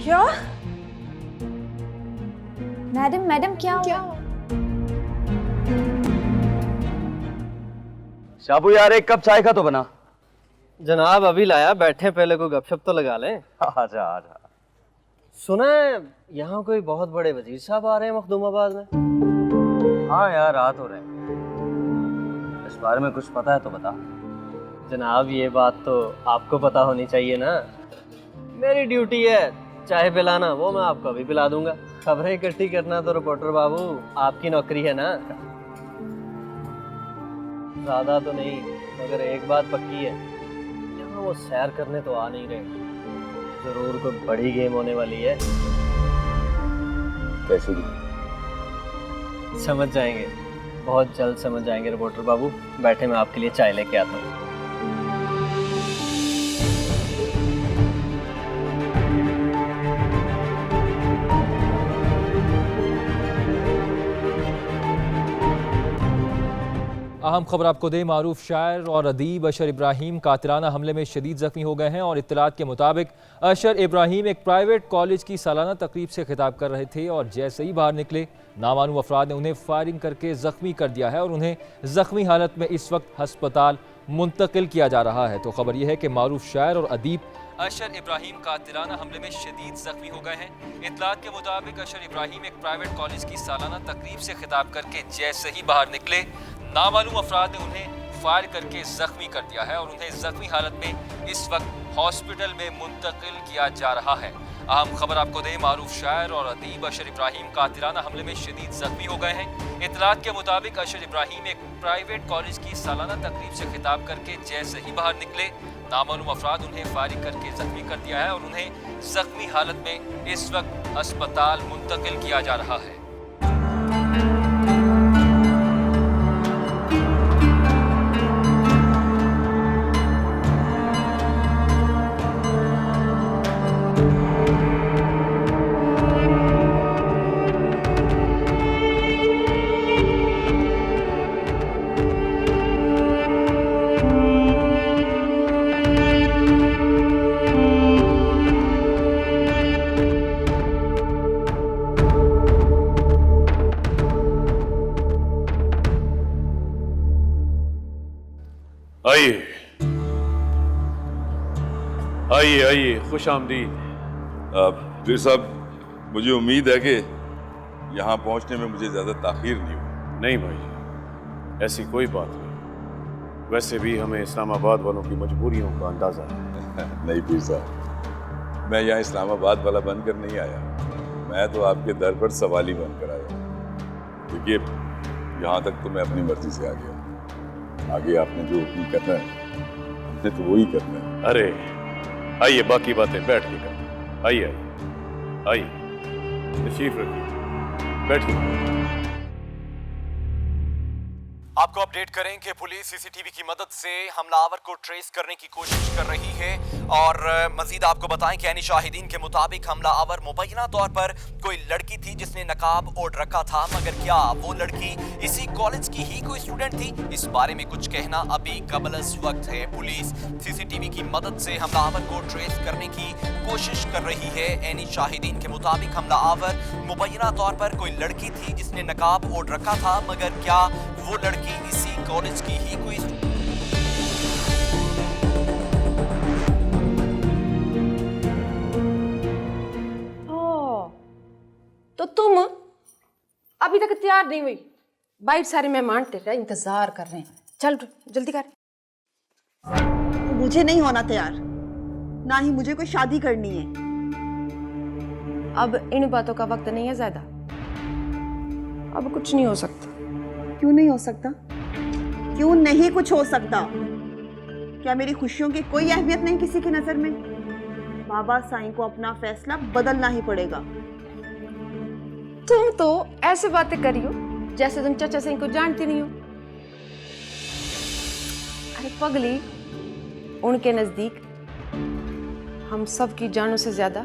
क्या? मैडम क्या हुआ? शाबू यार, एक कप चाय का तो बना। जनाब अभी लाया, बैठे पहले कोई गपशप तो लगा लें। आजा आजा। सुना है यहाँ कोई बहुत बड़े वजीर साहब आ रहे हैं मखदूमाबाद में। हाँ यार, आ तो रहे। इस बारे में कुछ पता है तो बता। जनाब ये बात तो आपको पता होनी चाहिए ना। मेरी ड्यूटी है चाय पिलाना, वो मैं आपको अभी पिला दूंगा। खबरें इकट्ठी करना तो रिपोर्टर बाबू आपकी नौकरी है ना। ज्यादा तो नहीं, मगर एक बात पक्की है, यहाँ वो सैर करने तो आ नहीं रहे। जरूर कोई बड़ी गेम होने वाली है। कैसी? समझ जाएंगे, बहुत जल्द समझ जाएंगे रिपोर्टर बाबू। बैठे, मैं आपके लिए चाय लेके आता हूँ। अहम खबर आपको दें, मारूफ शायर और अदीब अशर इब्राहिम कातिलाना हमले में शदीद जख्मी हो गए हैं। और इत्तलात के मुताबिक अशर इब्राहिम एक प्राइवेट कॉलेज की सालाना तकरीब से खिताब कर रहे थे और जैसे ही बाहर निकले नामालूम अफराद ने उन्हें फायरिंग करके ज़ख्मी कर दिया है और उन्हें ज़ख्मी हालत में इस वक्त हस्पताल मुंतकिल किया जा रहा है। तो खबर यह है कि मारूफ शायर और अदीब अशर इब्राहिम कातिलाना हमले में शदीद जख्मी हो गए हैं। इत्तलात के मुताबिक अशर इब्राहिम एक प्राइवेट कॉलेज की सालाना तकरीब से खिताब करके जैसे ही बाहर निकले नामालूम अफराद ने उन्हें फायर करके जख्मी कर दिया है और उन्हें जख्मी हालत में इस वक्त हॉस्पिटल में मुंतकिल किया जा रहा है। अहम खबर आपको दें, मारूफ शायर और अदीब अशर इब्राहिम कातिलाना हमले में शदीद जख्मी हो गए हैं। इत्तलात के मुताबिक अशर इब्राहिम एक प्राइवेट कॉलेज की सालाना तकरीब से खिताब करके जैसे ही बाहर निकले नामालूम अफराद उन्हें फायरिंग करके जख्मी कर दिया है और उन्हें जख्मी हालत में इस वक्त अस्पताल मुंतकिल किया जा रहा है। आइए आइए, खुश आमदीद। फिर साहब, मुझे उम्मीद है कि यहाँ पहुँचने में मुझे ज़्यादा ताख़ीर नहीं हुई। नहीं भाई, ऐसी कोई बात नहीं। वैसे भी हमें इस्लामाबाद वालों की मजबूरियों का अंदाज़ा है। नहीं पीर साहब, मैं यहाँ इस्लामाबाद वाला बनकर नहीं आया, मैं तो आपके दर पर सवाली बनकर आया। देखिए, यहाँ तक तो मैं अपनी मर्जी से आ गया, आगे आपने जो हुक्म करना है हमने तो वही करना है। अरे आइए, बाकी बातें बैठ के करते। आइए आइए आइए, तशरीफ रखिए, बैठिए। आपको अपडेट करें कि पुलिस सीसीटीवी की मदद से हमलावर को ट्रेस करने की कोशिश कर रही है और मजीद आपको बताएं कि यानी शाहिदीन के मुताबिक हमलावर मुबैना तौर पर कोई लड़की थी जिसने नकाब ओढ़ रखा था, मगर क्या वो लड़की इसी कॉलेज की ही कोई स्टूडेंट थी, इस बारे में कुछ कहना अभी कबलस वक्त है। पुलिस सीसीटीवी की मदद से हमलावर को ट्रेस करने की कोशिश कर रही है। यानी शाहिदीन के मुताबिक हमलावर मुबैना तौर पर कोई लड़की थी जिसने नकाब ओढ़ रखा था, मगर क्या वो लड़की इसी कॉलेज की ही कोई तुम अभी तक तैयार नहीं हुई? बाहर सारे मेहमान तेरा इंतजार कर रहे हैं। चल जल्दी कर। मुझे नहीं होना तैयार, ना ही मुझे कोई शादी करनी है। अब इन बातों का वक्त नहीं है ज़्यादा। अब कुछ नहीं हो सकता। क्यों नहीं हो सकता? क्यों नहीं कुछ हो सकता? क्या मेरी खुशियों की कोई अहमियत नहीं किसी की नजर में? बाबा साईं को अपना फैसला बदलना ही पड़ेगा। तुम तो ऐसे बातें करियो जैसे तुम चाचा साईं को जानती नहीं हो। अरे पगली, उनके नजदीक हम सब की जानों से ज्यादा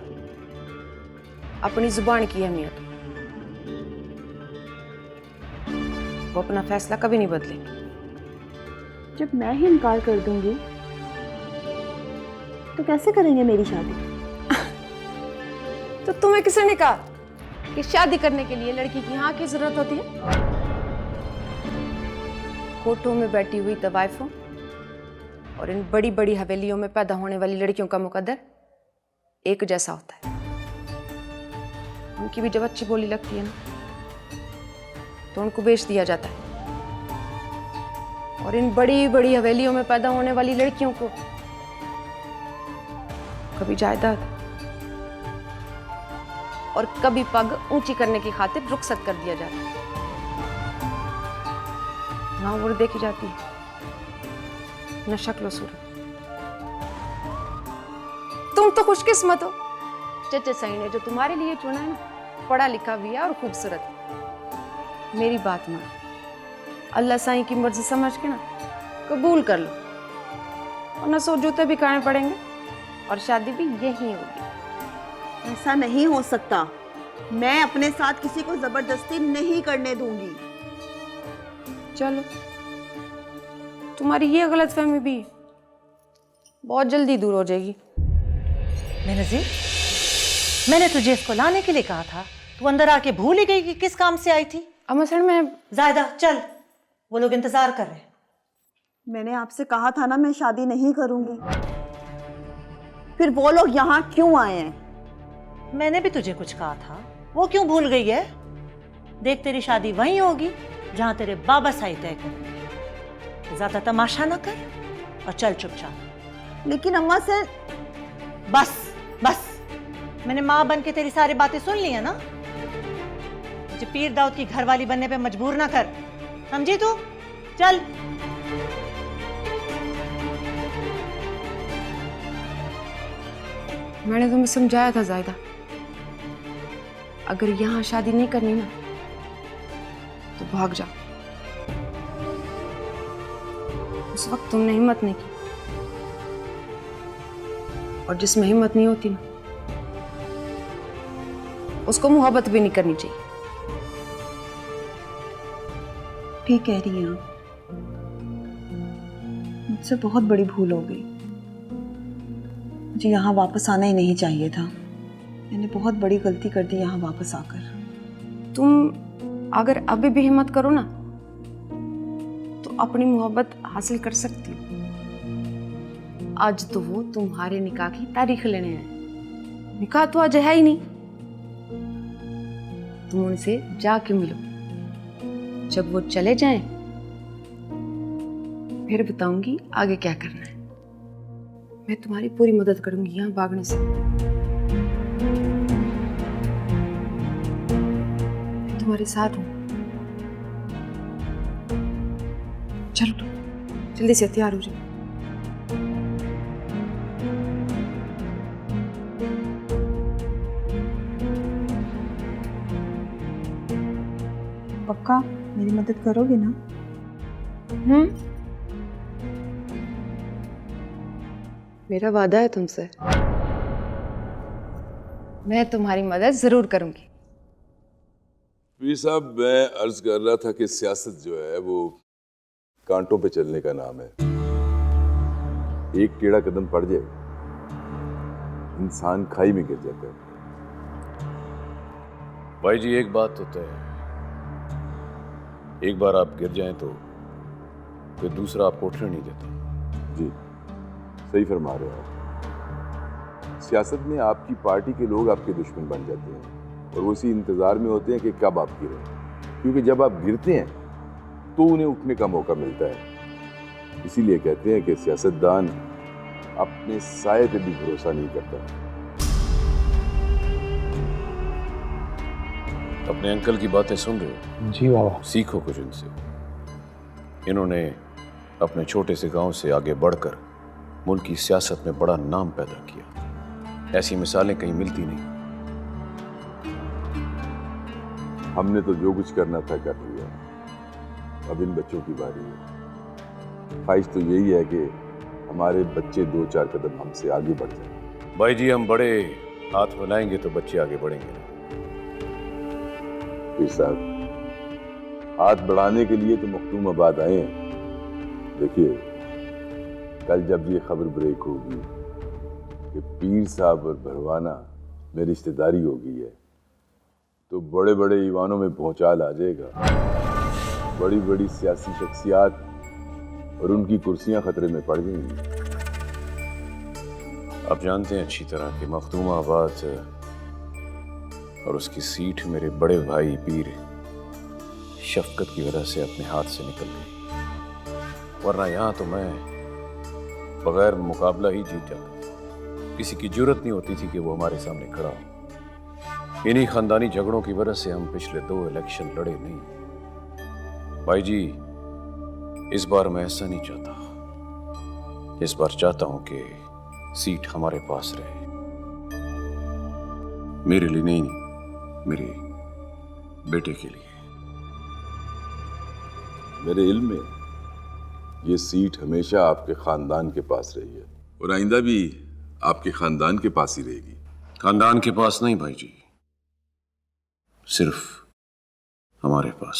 अपनी जुबान की अहमियत। वो अपना फैसला कभी नहीं बदलेंगे। जब मैं ही इनकार कर दूंगी तो कैसे करेंगे मेरी शादी? तो तुम्हें किसने कहा कि शादी करने के लिए लड़की की हाँ की जरूरत होती है? कोठों में बैठी हुई तवाइफों और इन बड़ी बड़ी हवेलियों में पैदा होने वाली लड़कियों का मुकद्दर एक जैसा होता है। उनकी भी जब अच्छी बोली लगती है ना तो उनको बेच दिया जाता है, और इन बड़ी बड़ी हवेलियों में पैदा होने वाली लड़कियों को कभी जायदाद और कभी पग ऊंची करने की खातिर रुखसत कर दिया जाता है। ना उम्र देखी जाती है, न शक्ल सूरत। तुम तो खुशकिस्मत हो, चचे साईं ने जो तुम्हारे लिए चुना है ना, पढ़ा लिखा भी है और खूबसूरत। मेरी बात मान, अल्लाह साईं की मर्जी समझ के ना कबूल कर लो, वरना सो जूते भी खाने पड़ेंगे और शादी भी यही होगी। ऐसा नहीं हो सकता। मैं अपने साथ किसी को जबरदस्ती नहीं करने दूंगी। चलो, तुम्हारी ये गलतफहमी भी बहुत जल्दी दूर हो जाएगी। बेनज़ीर, मैंने तुझे इसको लाने के लिए कहा था, तू अंदर आके भूल ही गई कि किस काम से आई थी। अम्मा सर, मैं ज़ायदा चल, वो लोग इंतजार कर रहे हैं। मैंने आपसे कहा था ना मैं शादी नहीं करूंगी। फिर वो लोग यहाँ क्यों आए हैं? मैंने भी तुझे कुछ कहा था, वो क्यों भूल गई है? देख, तेरी शादी वहीं होगी जहां तेरे बाबा साईं तय करेंगे। ज्यादा तमाशा ना कर और चल चुपचाप। लेकिन अम्मा से बस बस, मैंने माँ बन के तेरी सारी बातें सुन ली है ना। मुझे पीर दाऊद की घरवाली बनने पे मजबूर ना कर, समझी तू? चल। मैंने तुम्हें समझाया था ज़ायदा, अगर यहाँ शादी नहीं करनी ना तो भाग जाओ। उस वक्त तुमने हिम्मत नहीं की, और जिसमें हिम्मत नहीं होती ना उसको मोहब्बत भी नहीं करनी चाहिए। ठीक कह रही हैं आप, मुझसे बहुत बड़ी भूल हो गई। मुझे यहाँ वापस आना ही नहीं चाहिए था। मैंने बहुत बड़ी गलती कर दी यहाँ वापस आकर। तुम अगर अभी भी हिम्मत करो ना तो अपनी मोहब्बत हासिल कर सकती हो। आज तो वो तुम्हारे निकाह की तारीख लेने हैं। निकाह तो आज है ही नहीं। तुम उनसे जाके मिलो, जब वो चले जाएं फिर बताऊंगी आगे क्या करना है। मैं तुम्हारी पूरी मदद करूंगी यहाँ भागने से। मैं तुम्हारे साथ हूँ। चलो जल्दी से तैयार हो जाओ। पक्का मेरी मदद करोगे ना? मेरा वादा है तुमसे, मैं तुम्हारी मदद जरूर करूंगी। पीर साहब, मैं अर्ज कर रहा था कि सियासत जो है वो कांटों पे चलने का नाम है। एक टेढ़ा कदम पड़ जाए इंसान खाई में गिर जाता है। भाई जी, एक बात तो तय है, एक बार आप गिर जाएं तो फिर दूसरा आपको उठने नहीं देता। जी सही फरमा रहे हो आप। सियासत में आपकी पार्टी के लोग आपके दुश्मन बन जाते हैं और वो इसी इंतजार में होते हैं कि कब आप गिरें, क्योंकि जब आप गिरते हैं तो उन्हें उठने का मौका मिलता है। इसीलिए कहते हैं कि सियासतदान अपने साये पे भी भरोसा नहीं करता। अपने अंकल की बातें सुन रहे हो? जी बाबा। सीखो कुछ इनसे। इन्होंने अपने छोटे से गांव से आगे बढ़कर मुल्क की सियासत में बड़ा नाम पैदा किया। ऐसी मिसालें कहीं मिलती नहीं। हमने तो जो कुछ करना था कर लिया, अब इन बच्चों की बारी है। ख्वाहिश तो यही है कि हमारे बच्चे 2-4 कदम हमसे आगे बढ़ जाएं। भाई जी, हम बड़े हाथ मिलाएंगे तो बच्चे आगे बढ़ेंगे। फिर साहब, हाथ बढ़ाने के लिए तो मखदूमाबाद आए हैं। देखिए, कल जब ये खबर ब्रेक होगी कि पीर साहब और भरवाना में रिश्तेदारी हो गई है, तो बड़े बड़े ईवानों में भौचाल आ जाएगा। बड़ी बड़ी सियासी शख्सियात और उनकी कुर्सियां खतरे में पड़ जाएंगी। आप जानते हैं अच्छी तरह कि मखदूमाबाद और उसकी सीट मेरे बड़े भाई पीर शफकत की वजह से अपने हाथ से निकल गई, वरना यहाँ तो मैं बगैर मुकाबला ही जीत जाता। किसी की जरूरत नहीं होती थी कि वो हमारे सामने खड़ा हो। इन्हीं खानदानी झगड़ों की वजह से हम पिछले 2 इलेक्शन लड़े नहीं। भाई जी, इस बार मैं ऐसा नहीं चाहता। इस बार चाहता हूं कि सीट हमारे पास रहे। मेरे लिए नहीं, मेरे बेटे के लिए। मेरे इल्म में ये सीट हमेशा आपके खानदान के पास रही है और आइंदा भी आपके खानदान के पास ही रहेगी। खानदान के पास नहीं भाई जी, सिर्फ हमारे पास।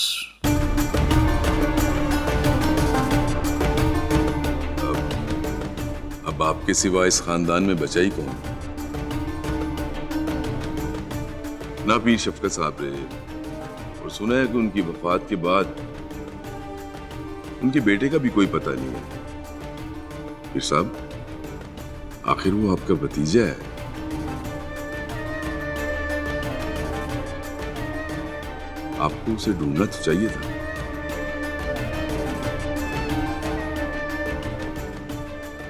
अब आपके सिवा इस खानदान में बचा ही कौन? ना पीर शफकत साहब रहे और सुना है कि उनकी वफात के बाद उनके बेटे का भी कोई पता नहीं है। पीर साहब, आखिर वो आपका भतीजा है। आपको उसे ढूंढना तो चाहिए था।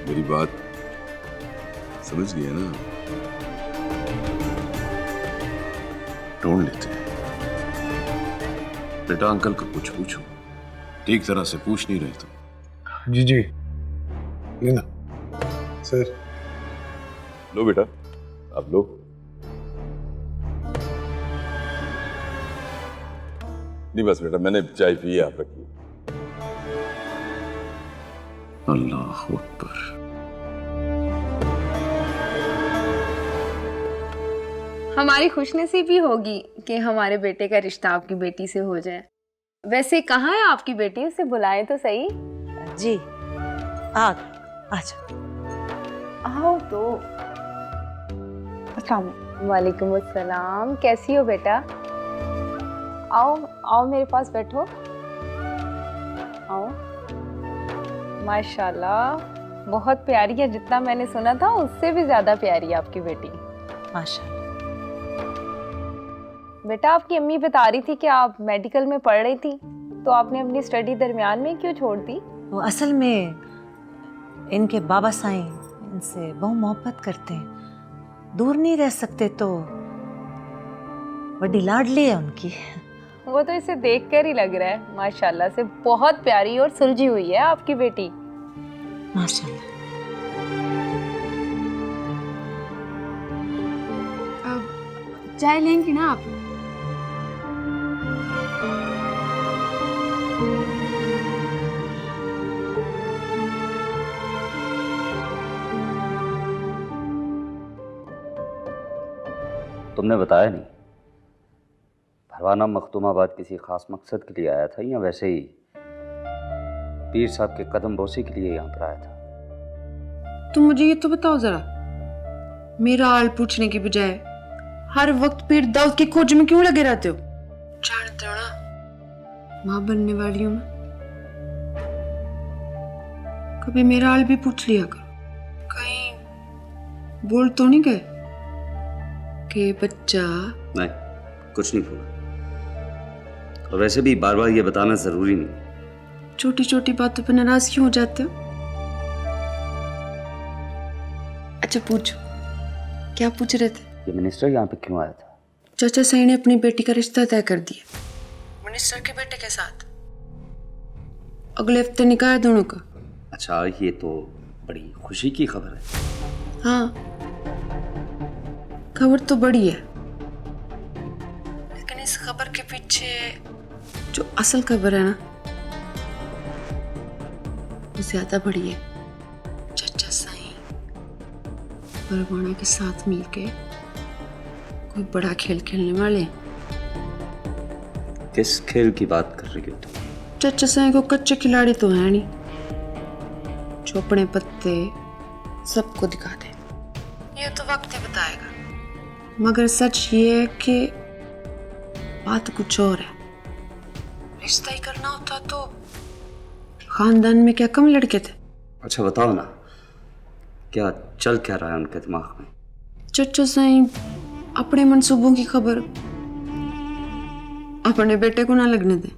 मेरी बात समझ गए ना? ढूंढ लेते हैं। बेटा, अंकल को कुछ पूछो। ठीक तरह से पूछ नहीं रहे तुम। जी जी, लेना सर। लो बेटा, अब लो। नहीं बस बेटा, मैंने चाय पी है, आप रखिए। अल्लाह अकबर। हमारी खुशनसीबी होगी कि हमारे बेटे का रिश्ता आपकी बेटी से हो जाए। वैसे कहाँ है आपकी बेटी? उसे बुलाए तो सही। जी, आजा। आओ तो। वालेकुम अस्सलाम, कैसी हो बेटा? आओ आओ, मेरे पास बैठो। आओ। माशाल्लाह, बहुत प्यारी है। जितना मैंने सुना था उससे भी ज्यादा प्यारी है आपकी बेटी। माशाल्लाह। बेटा, आपकी अम्मी बता रही थी कि आप मेडिकल में पढ़ रही थी, तो आपने अपनी स्टडी दरमियान में क्यों छोड़ दी? वो असल में इनके बाबा साईं इनसे बहुत मोहब्बत करते हैं, दूर नहीं रह सकते, तो बड़ी लाडली है उनकी। वो तो इसे देखकर ही लग रहा है। माशाल्लाह से बहुत प्यारी और सुलझी हुई है आपकी बेटी। माशाल्लाह। अब चाय लेंगी ना आप? तुमने बताया नहीं, भरवाना मखदूमाबाद किसी खास मकसद के लिए आया था या वैसे ही पीर साहब के कदम बोसी के लिए यहाँ पर आया था? तुम मुझे ये तो बताओ जरा, मेरा हाल पूछने की बजाय हर वक्त पीर दर्द की खोज में क्यों लगे रहते हो? जानते हो ना, माँ बनने वाली हूँ मैं। कभी मेरा हाल भी पूछ लिया करो। कहीं बोल तो नहीं गए कि बच्चा? नहीं, कुछ नहीं भूला। और वैसे भी बार बार ये बताना जरूरी नहीं। छोटी छोटी बातों पर नाराज क्यों हो जाते हो? अच्छा पूछो, क्या पूछ रहे थे? ये मिनिस्टर यहाँ पे क्यों आया था? चाचा सही ने अपनी बेटी का रिश्ता तय कर दिया मिनिस्टर के बेटे के साथ। अगले हफ्ते निकाह है दोनों का। अच्छा, ये तो बड़ी खुशी की खबर है। हाँ, खबर तो बड़ी है, लेकिन इस खबर के पीछे जो असल खबर है ना, वो ज्यादा बड़ी है। चाचा साईं परवाना के साथ मिलके कोई बड़ा खेल खेलने वाले हैं। किस खेल की बात कर रही हो तुम? चाचा साईं को कच्चे खिलाड़ी तो है नहीं, जो अपने पत्ते सबको दिखा दे। ये तो वक्त ही बताएगा, मगर सच ये है कि बात कुछ और है। रिश्ता ही करना होता तो खानदान में क्या कम लड़के थे? अच्छा बताओ ना, क्या चल क्या रहा है उनके दिमाग में? चाचा साईं अपने मंसूबों की खबर अपने बेटे को ना लगने दे।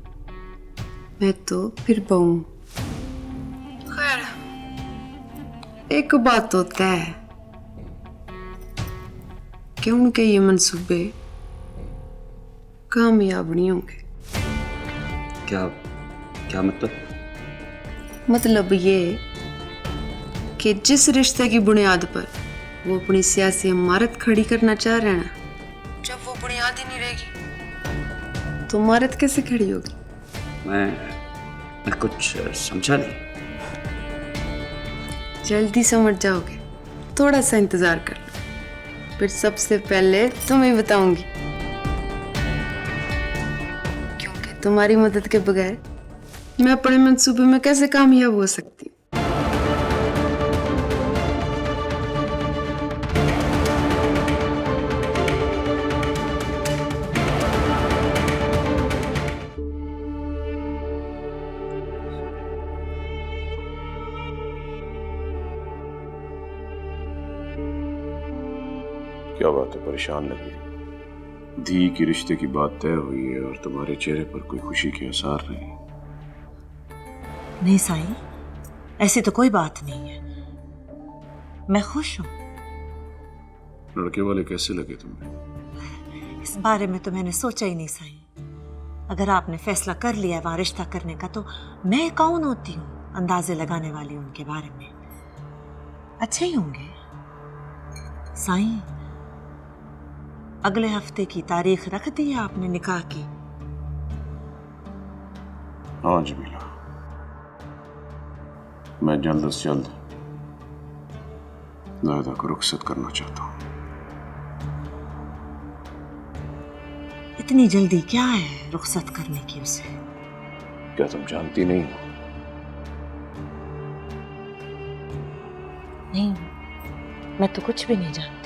मैं तो फिर पाऊं। खैर, एक बात तो तय है कि उनके ये मंसूबे कामयाब नहीं होंगे। क्या क्या मतलब? मतलब ये कि जिस रिश्ते की बुनियाद पर वो अपनी सियासी इमारत खड़ी करना चाह रहे हैं ना, जब वो बुनियाद ही नहीं रहेगी तो इमारत कैसे खड़ी होगी? मैं कुछ समझा नहीं। जल्दी समझ जाओगे, थोड़ा सा इंतजार कर लो, फिर सबसे पहले तुम्हें बताऊंगी, क्योंकि तुम्हारी मदद के बगैर मैं अपने मंसूबे में कैसे कामयाब हो सकती हूँ। क्या बात है, परेशान लग रही? धी की रिश्ते की बात तय हुई है और तुम्हारे चेहरे पर कोई खुशी के आसार नहीं। नहीं साईं, ऐसी तो कोई बात नहीं है, मैं खुश हूं। लड़के वाले कैसे लगे तुम्हें? इस बारे में तो मैंने सोचा ही नहीं साईं। अगर आपने फैसला कर लिया है वहां रिश्ता करने का, तो मैं कौन होती हूँ अंदाजे लगाने वाली उनके बारे में? अच्छे ही होंगे साईं। अगले हफ्ते की तारीख रख दी है आपने निकाह की? हाँ जमीला, मैं जल्द से जल्द नायदा को रुखसत करना चाहता हूँ। इतनी जल्दी क्या है रुखसत करने की उसे? क्या तुम जानती नहीं हो? नहीं, मैं तो कुछ भी नहीं जानती।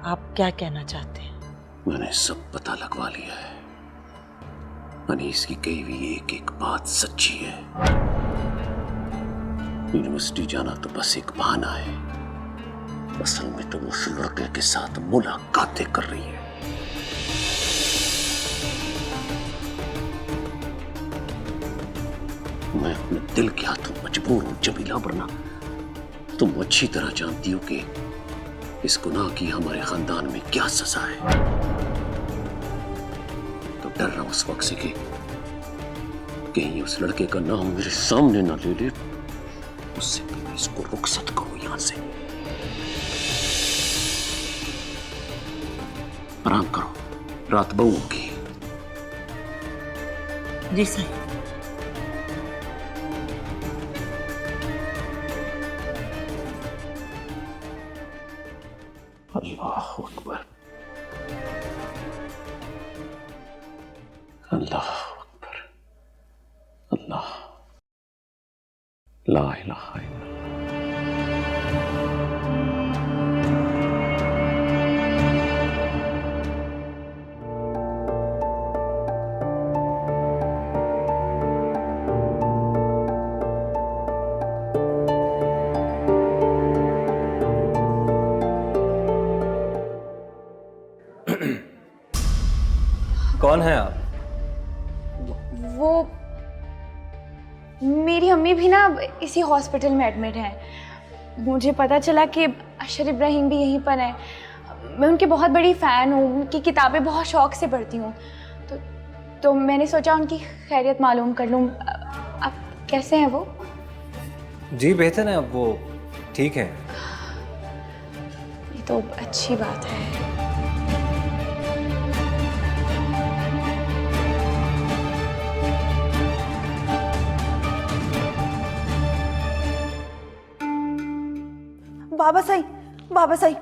आप क्या कहना चाहते हैं? मैंने सब पता लगवा लिया है। अनीस की कही हुई एक एक बात सच्ची है। यूनिवर्सिटी जाना तो बस एक बहाना है, असल में तुम उस लड़के के साथ मुलाकातें कर रही है। मैं अपने दिल के हाथों मजबूर हूं जमीला, वरना तुम अच्छी तरह जानती हो कि इस गुनाह की हमारे खानदान में क्या सजा है। तो डर रहा हूं उस वक्त से कि कहीं उस लड़के का नाम मेरे सामने ना ले ले, उससे पहले इसको रुखसत करो यहां से। आराम करो, रात बहु होगी। जी सही। अल्लाह अकबर, अल्लाह अकबर, अल्लाह ला इलाहा इल्लल्लाह। कौन है आप? वो मेरी अम्मी भी ना इसी हॉस्पिटल में एडमिट हैं। मुझे पता चला कि अशर इब्राहिम भी यहीं पर हैं। मैं उनकी बहुत बड़ी फ़ैन हूँ, उनकी किताबें बहुत शौक़ से पढ़ती हूँ, तो मैंने सोचा उनकी खैरियत मालूम कर लूँ। अब कैसे हैं वो? जी बेहतर है, अब वो ठीक है। ये तो अच्छी बात है। बाबा साईं, बाबा साईं।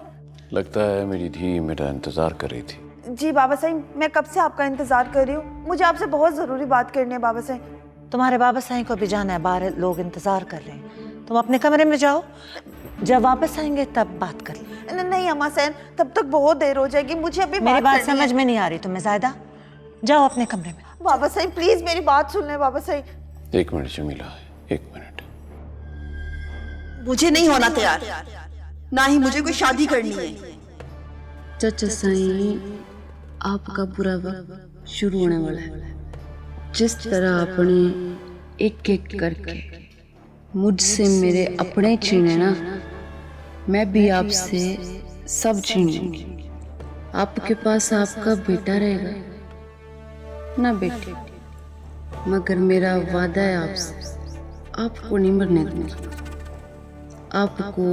लगता है मेरी धी मेरा इंतजार कर रही थी। जी बाबा साईं, मैं कब से आपका इंतजार कर रही हूँ। मुझे आपसे बहुत जरूरी बात करनी है बाबा साईं। तुम्हारे बाबा साईं को भी जाना है, बाहर लोग इंतजार कर रहे हैं। तुम अपने कमरे में जाओ, जब वापस आएंगे तब बात कर लें। नहीं अम्मा सैन, तब तक बहुत देर हो जाएगी। मुझे अभी मेरी बात करनी समझ है। में नहीं आ रही तुम्हें ज़ायदा? जाओ अपने कमरे में। बाबा साईं प्लीज मेरी बात सुन ले बाबा साईं। 1 minute Jamila, 1 minute. मुझे नहीं होना तैयार, ना ही मुझे कोई शादी करनी है। चाचा साईं, आपका बुरा वक्त शुरू होने वाला है। जिस तरह आपने एक एक करके मुझसे मेरे अपने छीने ना, मैं भी आपसे सब छीनूंगी। आपके पास आपका बेटा रहेगा ना बेटे, मगर मेरा वादा है आपसे, आपको नहीं मरने दूंगी। आपको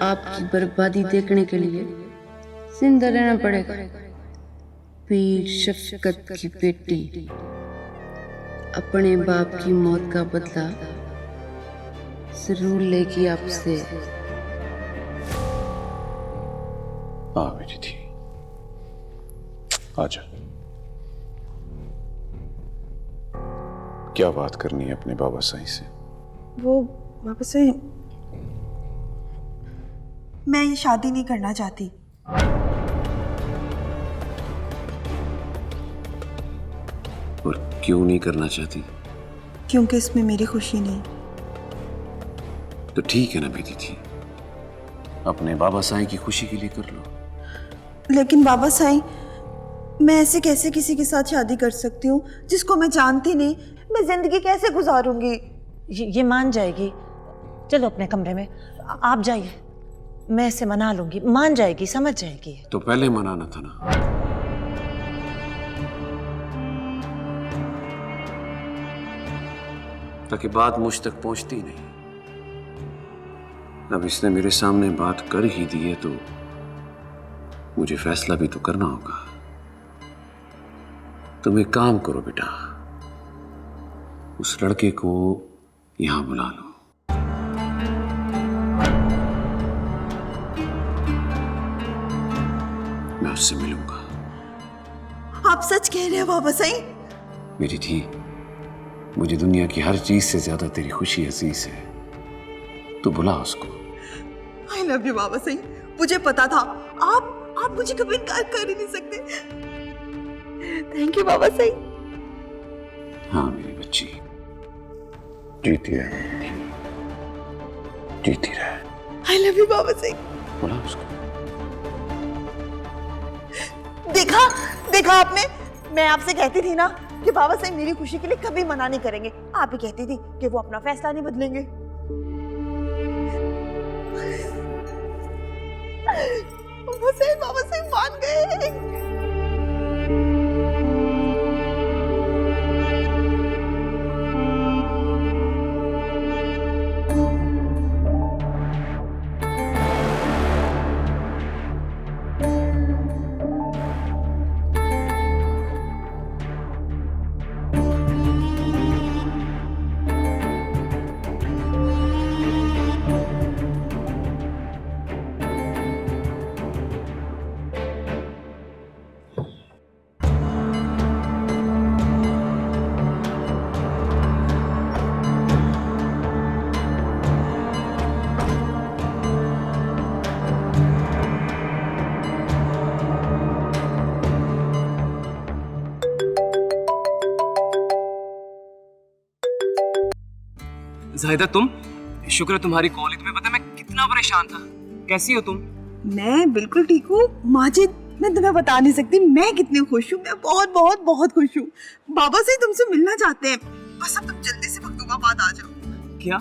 आपकी बर्बादी देखने के लिए जिंदा रहना पड़ेगा। पीर शफकत की बेटी अपने बाप की मौत का बदला जरूर लेगी आपसे। हाँ मेरी थी, आजा। क्या बात करनी है अपने बाबा साईं से? वो बाबा साईं, मैं ये शादी नहीं करना चाहती। और क्यों नहीं करना चाहती? क्योंकि इसमें मेरी खुशी नहीं। तो ठीक है ना बेटी थी, अपने बाबा साईं की खुशी के लिए कर लो। लेकिन बाबा साईं, मैं ऐसे कैसे किसी के साथ शादी कर सकती हूँ जिसको मैं जानती नहीं? मैं जिंदगी कैसे गुजारूंगी? ये मान जाएगी। चलो अपने कमरे में, आप जाइए, मैं इसे मना लूंगी। मान जाएगी, समझ जाएगी। तो पहले मनाना था ना। ताकि बात मुझ तक पहुंचती नहीं। अब इसने मेरे सामने बात कर ही दी है तो मुझे फैसला भी तो करना होगा। तुम एक काम करो बेटा, उस लड़के को यहां बुला लो। मैं उससे मिलूंगा। आप सच कह रहे हैं बाबा साईं? मेरी थी, मुझे दुनिया की हर चीज से ज्यादा तेरी खुशी अजीज है। तू बुला उसको। I love you बाबा साईं। मुझे पता था आप मुझे कभी इनकार कर ही नहीं सकते। थैंक यू बाबा साईं। हाँ मेरी बच्ची, जीती रहे, जीती रहे। I love you बाबा साईं। बुला उसको। देखा आपने, मैं आपसे कहती थी ना कि बाबा साईं मेरी खुशी के लिए कभी मना नहीं करेंगे। आप ही कहती थी कि वो अपना फैसला नहीं बदलेंगे। बाबा साईं मान गए। ज़ाहिदा, तुम? शुक्र है तुम्हारी कॉल। तुम्हें पता है मैं कितना परेशान था। कैसी हो तुम? मैं बिल्कुल ठीक हूँ। माजिद मैं तुम्हें बता नहीं सकती मैं कितनी खुश हूँ। मैं बहुत बहुत बहुत खुश हूँ। बाबा से तुमसे मिलना चाहते हैं, बस अब तुम जल्दी से मखदूमाबाद आ जाओ। क्या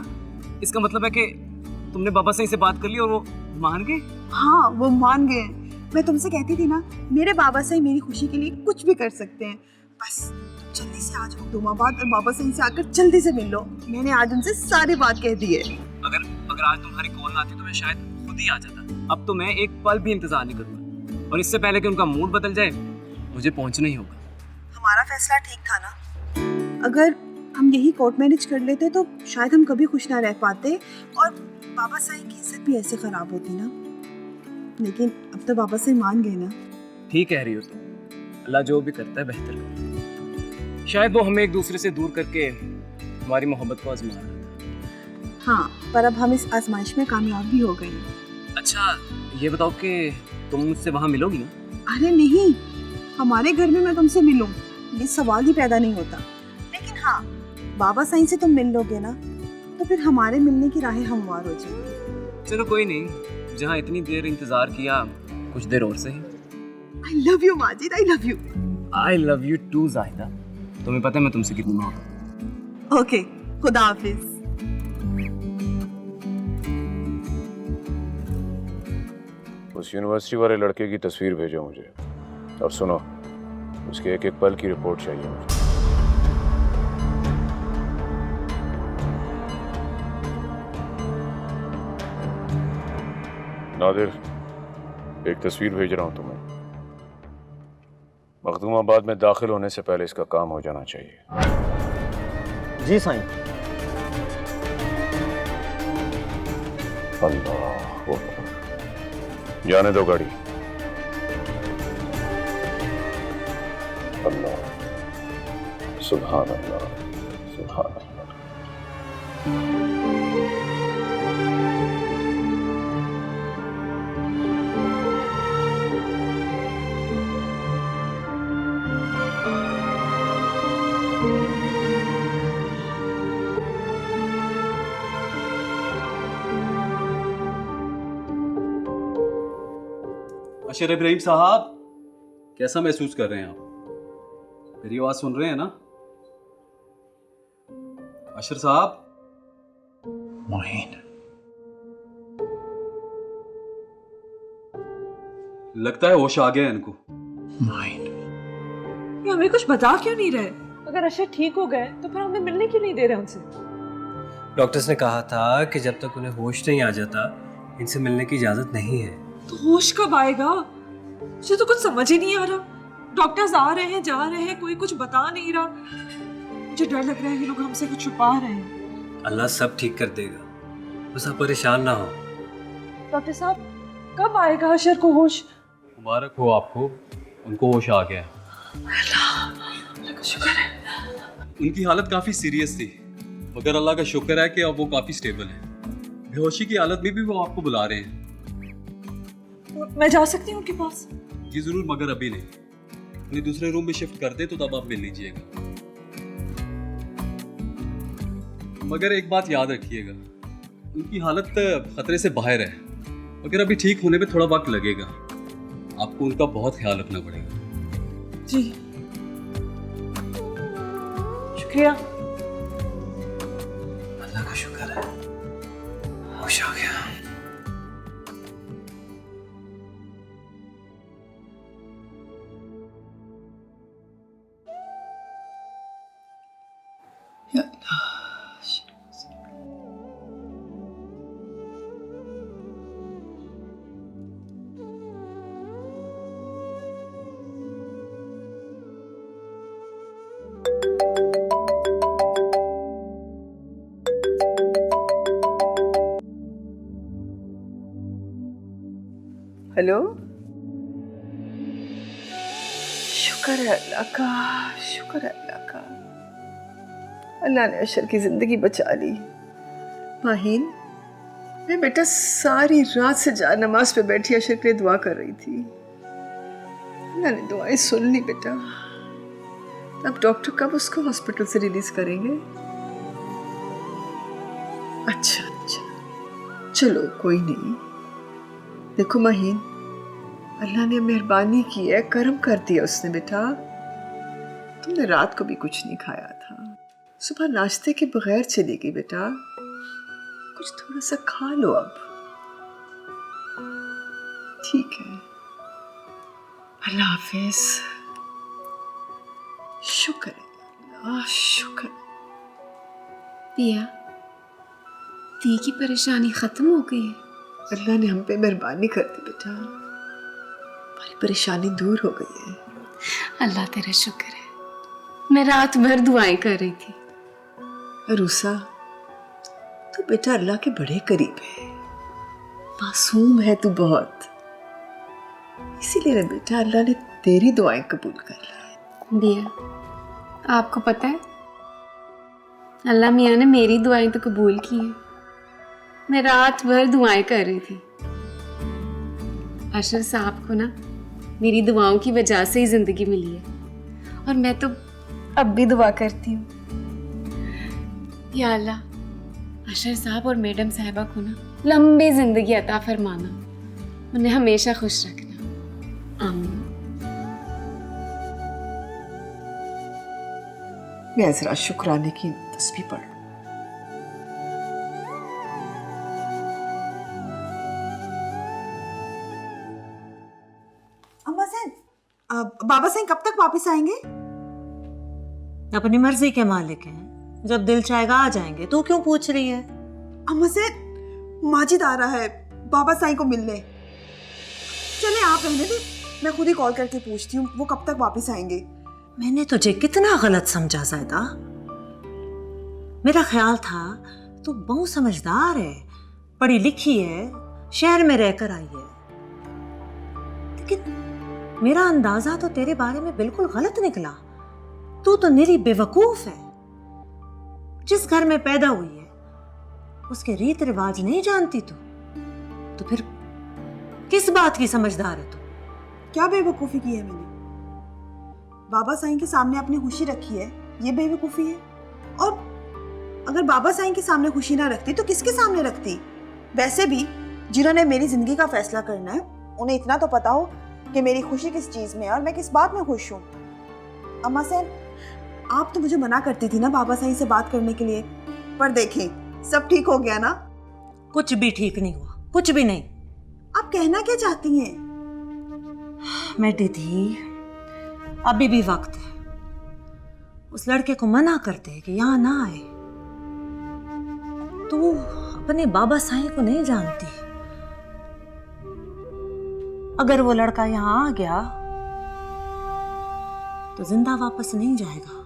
इसका मतलब है कि तुमने बाबा साईं से बात कर ली और वो मान गए? हाँ, वो मान गए। मैं तुमसे कहती थी ना, मेरे बाबा साईं मेरी खुशी के लिए कुछ भी कर सकते हैं। बस तुम जल्दी से आ जाओ मखदूमाबाद और बाबा साईं से आकर जल्दी से मिल लो। मैंने आज उनसे सारी बात कह दी है। अगर आज तुम्हारी कॉल ना आती तो मैं शायद खुद ही आ जाता। अब तो मैं एक पल भी इंतजार नहीं करूंगा, और इससे पहले कि उनका मूड बदल जाए मुझे पहुंचना ही होगा। हमारा फैसला ठीक था ना? अगर हम यही कोर्ट मैरिज कर लेते तो शायद हम कभी खुश ना रह पाते और बाबा साईं की इज्जत भी ऐसे खराब होती ना। लेकिन अब तो बाबा साईं मान गए ना। ठीक कह रही हो तुम, अल्लाह जो भी करता है बेहतर करता है। शायद वो हमें एक दूसरे से दूर करके हमारी मोहब्बत को आजमा रहा था। हाँ, पर अब हम इस आजमाइश में कामयाब भी हो गए हैं। अच्छा ये बताओ कि तुम मुझसे वहाँ मिलोगी ना? अरे नहीं, हमारे घर में मैं तुमसे मिलूं ये सवाल ही पैदा नहीं होता। लेकिन हाँ, बाबा साईं से तुम मिल लोगे ना तो फिर हमारे मिलने की राहें हमवार हो जाएंगी। चलो कोई नहीं, जहाँ इतनी देर इंतजार किया कुछ देर और सही। I love you Majid, I love you. I love you too Zahida. तुम्हें पता है मैं तुमसे कितनी मोहब्बत। ओके, खुदा हाफिज। उस यूनिवर्सिटी वाले लड़के की तस्वीर भेजो मुझे, और सुनो, उसके एक एक पल की रिपोर्ट चाहिए मुझे। नादिर, एक तस्वीर भेज रहा हूं तुम्हें। मखदूमाबाद में दाखिल होने से पहले इसका काम हो जाना चाहिए। जी साईं। अल्लाह वो जाने दो गाड़ी। अल्लाह, सुभान अल्लाह, सुभान अल्लाह। अशर इब्राहिम साहब, कैसा महसूस कर रहे हैं आप? मेरी आवाज सुन रहे हैं ना? अशर साहब। मोहिन, लगता है होश आ गया इनको। मोहिन, ये हमें कुछ बता क्यों नहीं रहे? अगर अशर ठीक हो गए तो फिर हमें मिलने क्यों नहीं दे रहे उनसे? डॉक्टर्स ने कहा था कि जब तक उन्हें होश नहीं आ जाता इनसे मिलने की इजाजत नहीं है। तो होश कब आएगा? मुझे तो कुछ समझ ही नहीं आ रहा। डॉक्टर्स आ रहे हैं, जा रहे हैं, कोई कुछ बता नहीं रहा। मुझे डर लग रहा है कि लोग हमसे कुछ छुपा रहे हैं। अल्लाह सब ठीक कर देगा, बस आप परेशान ना हो। डॉक्टर साहब, कब आएगा अशर को होश? मुबारक हो आपको, उनको होश आ गया। अल्लाह का शुक्र है। उनकी हालत काफी सीरियस थी, मगर अल्लाह का शुक्र है कि अब वो काफी स्टेबल है। बेहोशी की हालत में भी वो आपको बुला रहे हैं। मैं जा सकती हूँ उनके पास? जी जरूर, मगर अभी नहीं। उन्हें दूसरे रूम में शिफ्ट कर दे तो तब आप मिल लीजिएगा। मगर एक बात याद रखिएगा, उनकी हालत खतरे से बाहर है, मगर अभी ठीक होने में थोड़ा वक्त लगेगा। आपको उनका बहुत ख्याल रखना पड़ेगा। जी, शुक्रिया। अल्लाह का शुक्र है, होश आ गया। हेलो, शुक्र है अल्लाह का, शुक्र है अल्लाह का। अल्लाह ने अशर की जिंदगी बचा ली। माहीन, मैं बेटा सारी रात से जा नमाज पे बैठी अशर के लिए दुआ कर रही थी। अल्लाह ने दुआएं सुन ली बेटा। अब डॉक्टर कब उसको हॉस्पिटल से रिलीज करेंगे? अच्छा अच्छा, चलो कोई नहीं। देखो माहीन, अल्लाह ने मेहरबानी की है, करम कर दिया उसने बेटा। तुमने रात को भी कुछ नहीं खाया था, सुबह नाश्ते के बगैर चली गई बेटा। कुछ थोड़ा सा खा लो अब। ठीक है, अल्लाह हाफिज। शुक्र है अल्लाह, शुक्र। पिया, दी की परेशानी खत्म हो गई है। अल्लाह ने हम पे मेहरबानी कर दी बेटा, हमारी परेशानी दूर हो गई है। अल्लाह तेरा शुक्र है। मैं रात भर दुआएं कर रही थी। अरूसा, तू बेटा अल्लाह के बड़े करीब है, मासूम है तू बहुत, इसीलिए ना बेटा अल्लाह ने तेरी दुआएं कबूल कर ली। दिया, आपको पता है अल्लाह मियाँ ने मेरी दुआएं तो कबूल की हैं। मैं रात भर दुआएं कर रही थी। अशर साहब को ना मेरी दुआओं की वजह से ही जिंदगी मिली है, और मैं तो अब भी दुआ करती हूँ, या अल्लाह अशर साहब और मैडम साहिबा को ना लंबी जिंदगी अता फरमाना, उन्हें हमेशा खुश रखना। आमीन। मैं जरा शुक्राने की तस्बीह पढ़ लूं। अम्मा सेन, बाबा सेन कब तक वापस आएंगे? अपनी मर्जी के मालिक हैं, जब दिल चाहेगा आ जाएंगे। तू क्यों पूछ रही है? अम्मा सेन, माजिद आ रहा है बाबा साईं को मिलने। चले आप रहने दे, मैं खुद ही कॉल करके पूछती हूँ वो कब तक वापस आएंगे। मैंने तुझे कितना गलत समझा ज़ायदा। मेरा ख्याल था तू बहुत समझदार है, पढ़ी लिखी है, शहर में रहकर आई है, लेकिन मेरा अंदाजा तो तेरे बारे में बिल्कुल गलत निकला। तू तो निरी बेवकूफ है। जिस घर में पैदा हुई है उसके रीत रिवाज नहीं जानती तू, तो फिर किस बात की समझदार है तू? क्या बेवकूफ़ी की है मैंने? बाबा साईं के सामने अपनी खुशी रखी है, ये बेवकूफ़ी है। और अगर बाबा साईं के सामने खुशी ना रखती तो किसके सामने रखती? वैसे भी जिन्होंने मेरी ज़िंदगी का फैसला करना है उन्हें इतना तो पता हो कि मेरी खुशी किस चीज़ में है और मैं किस बात में खुश हूँ। अम्मा सेन, आप तो मुझे मना करती थी ना बाबा साईं से बात करने के लिए, पर देखें सब ठीक हो गया ना? कुछ भी ठीक नहीं हुआ, कुछ भी नहीं। आप कहना क्या चाहती हैं? मैं दीदी, अभी भी वक्त है। उस लड़के को मना कर दे कि यहाँ ना आए। तू अपने बाबा साईं को नहीं जानती। अगर वो लड़का यहाँ आ गया तो जिंदा वापस नहीं जाएगा।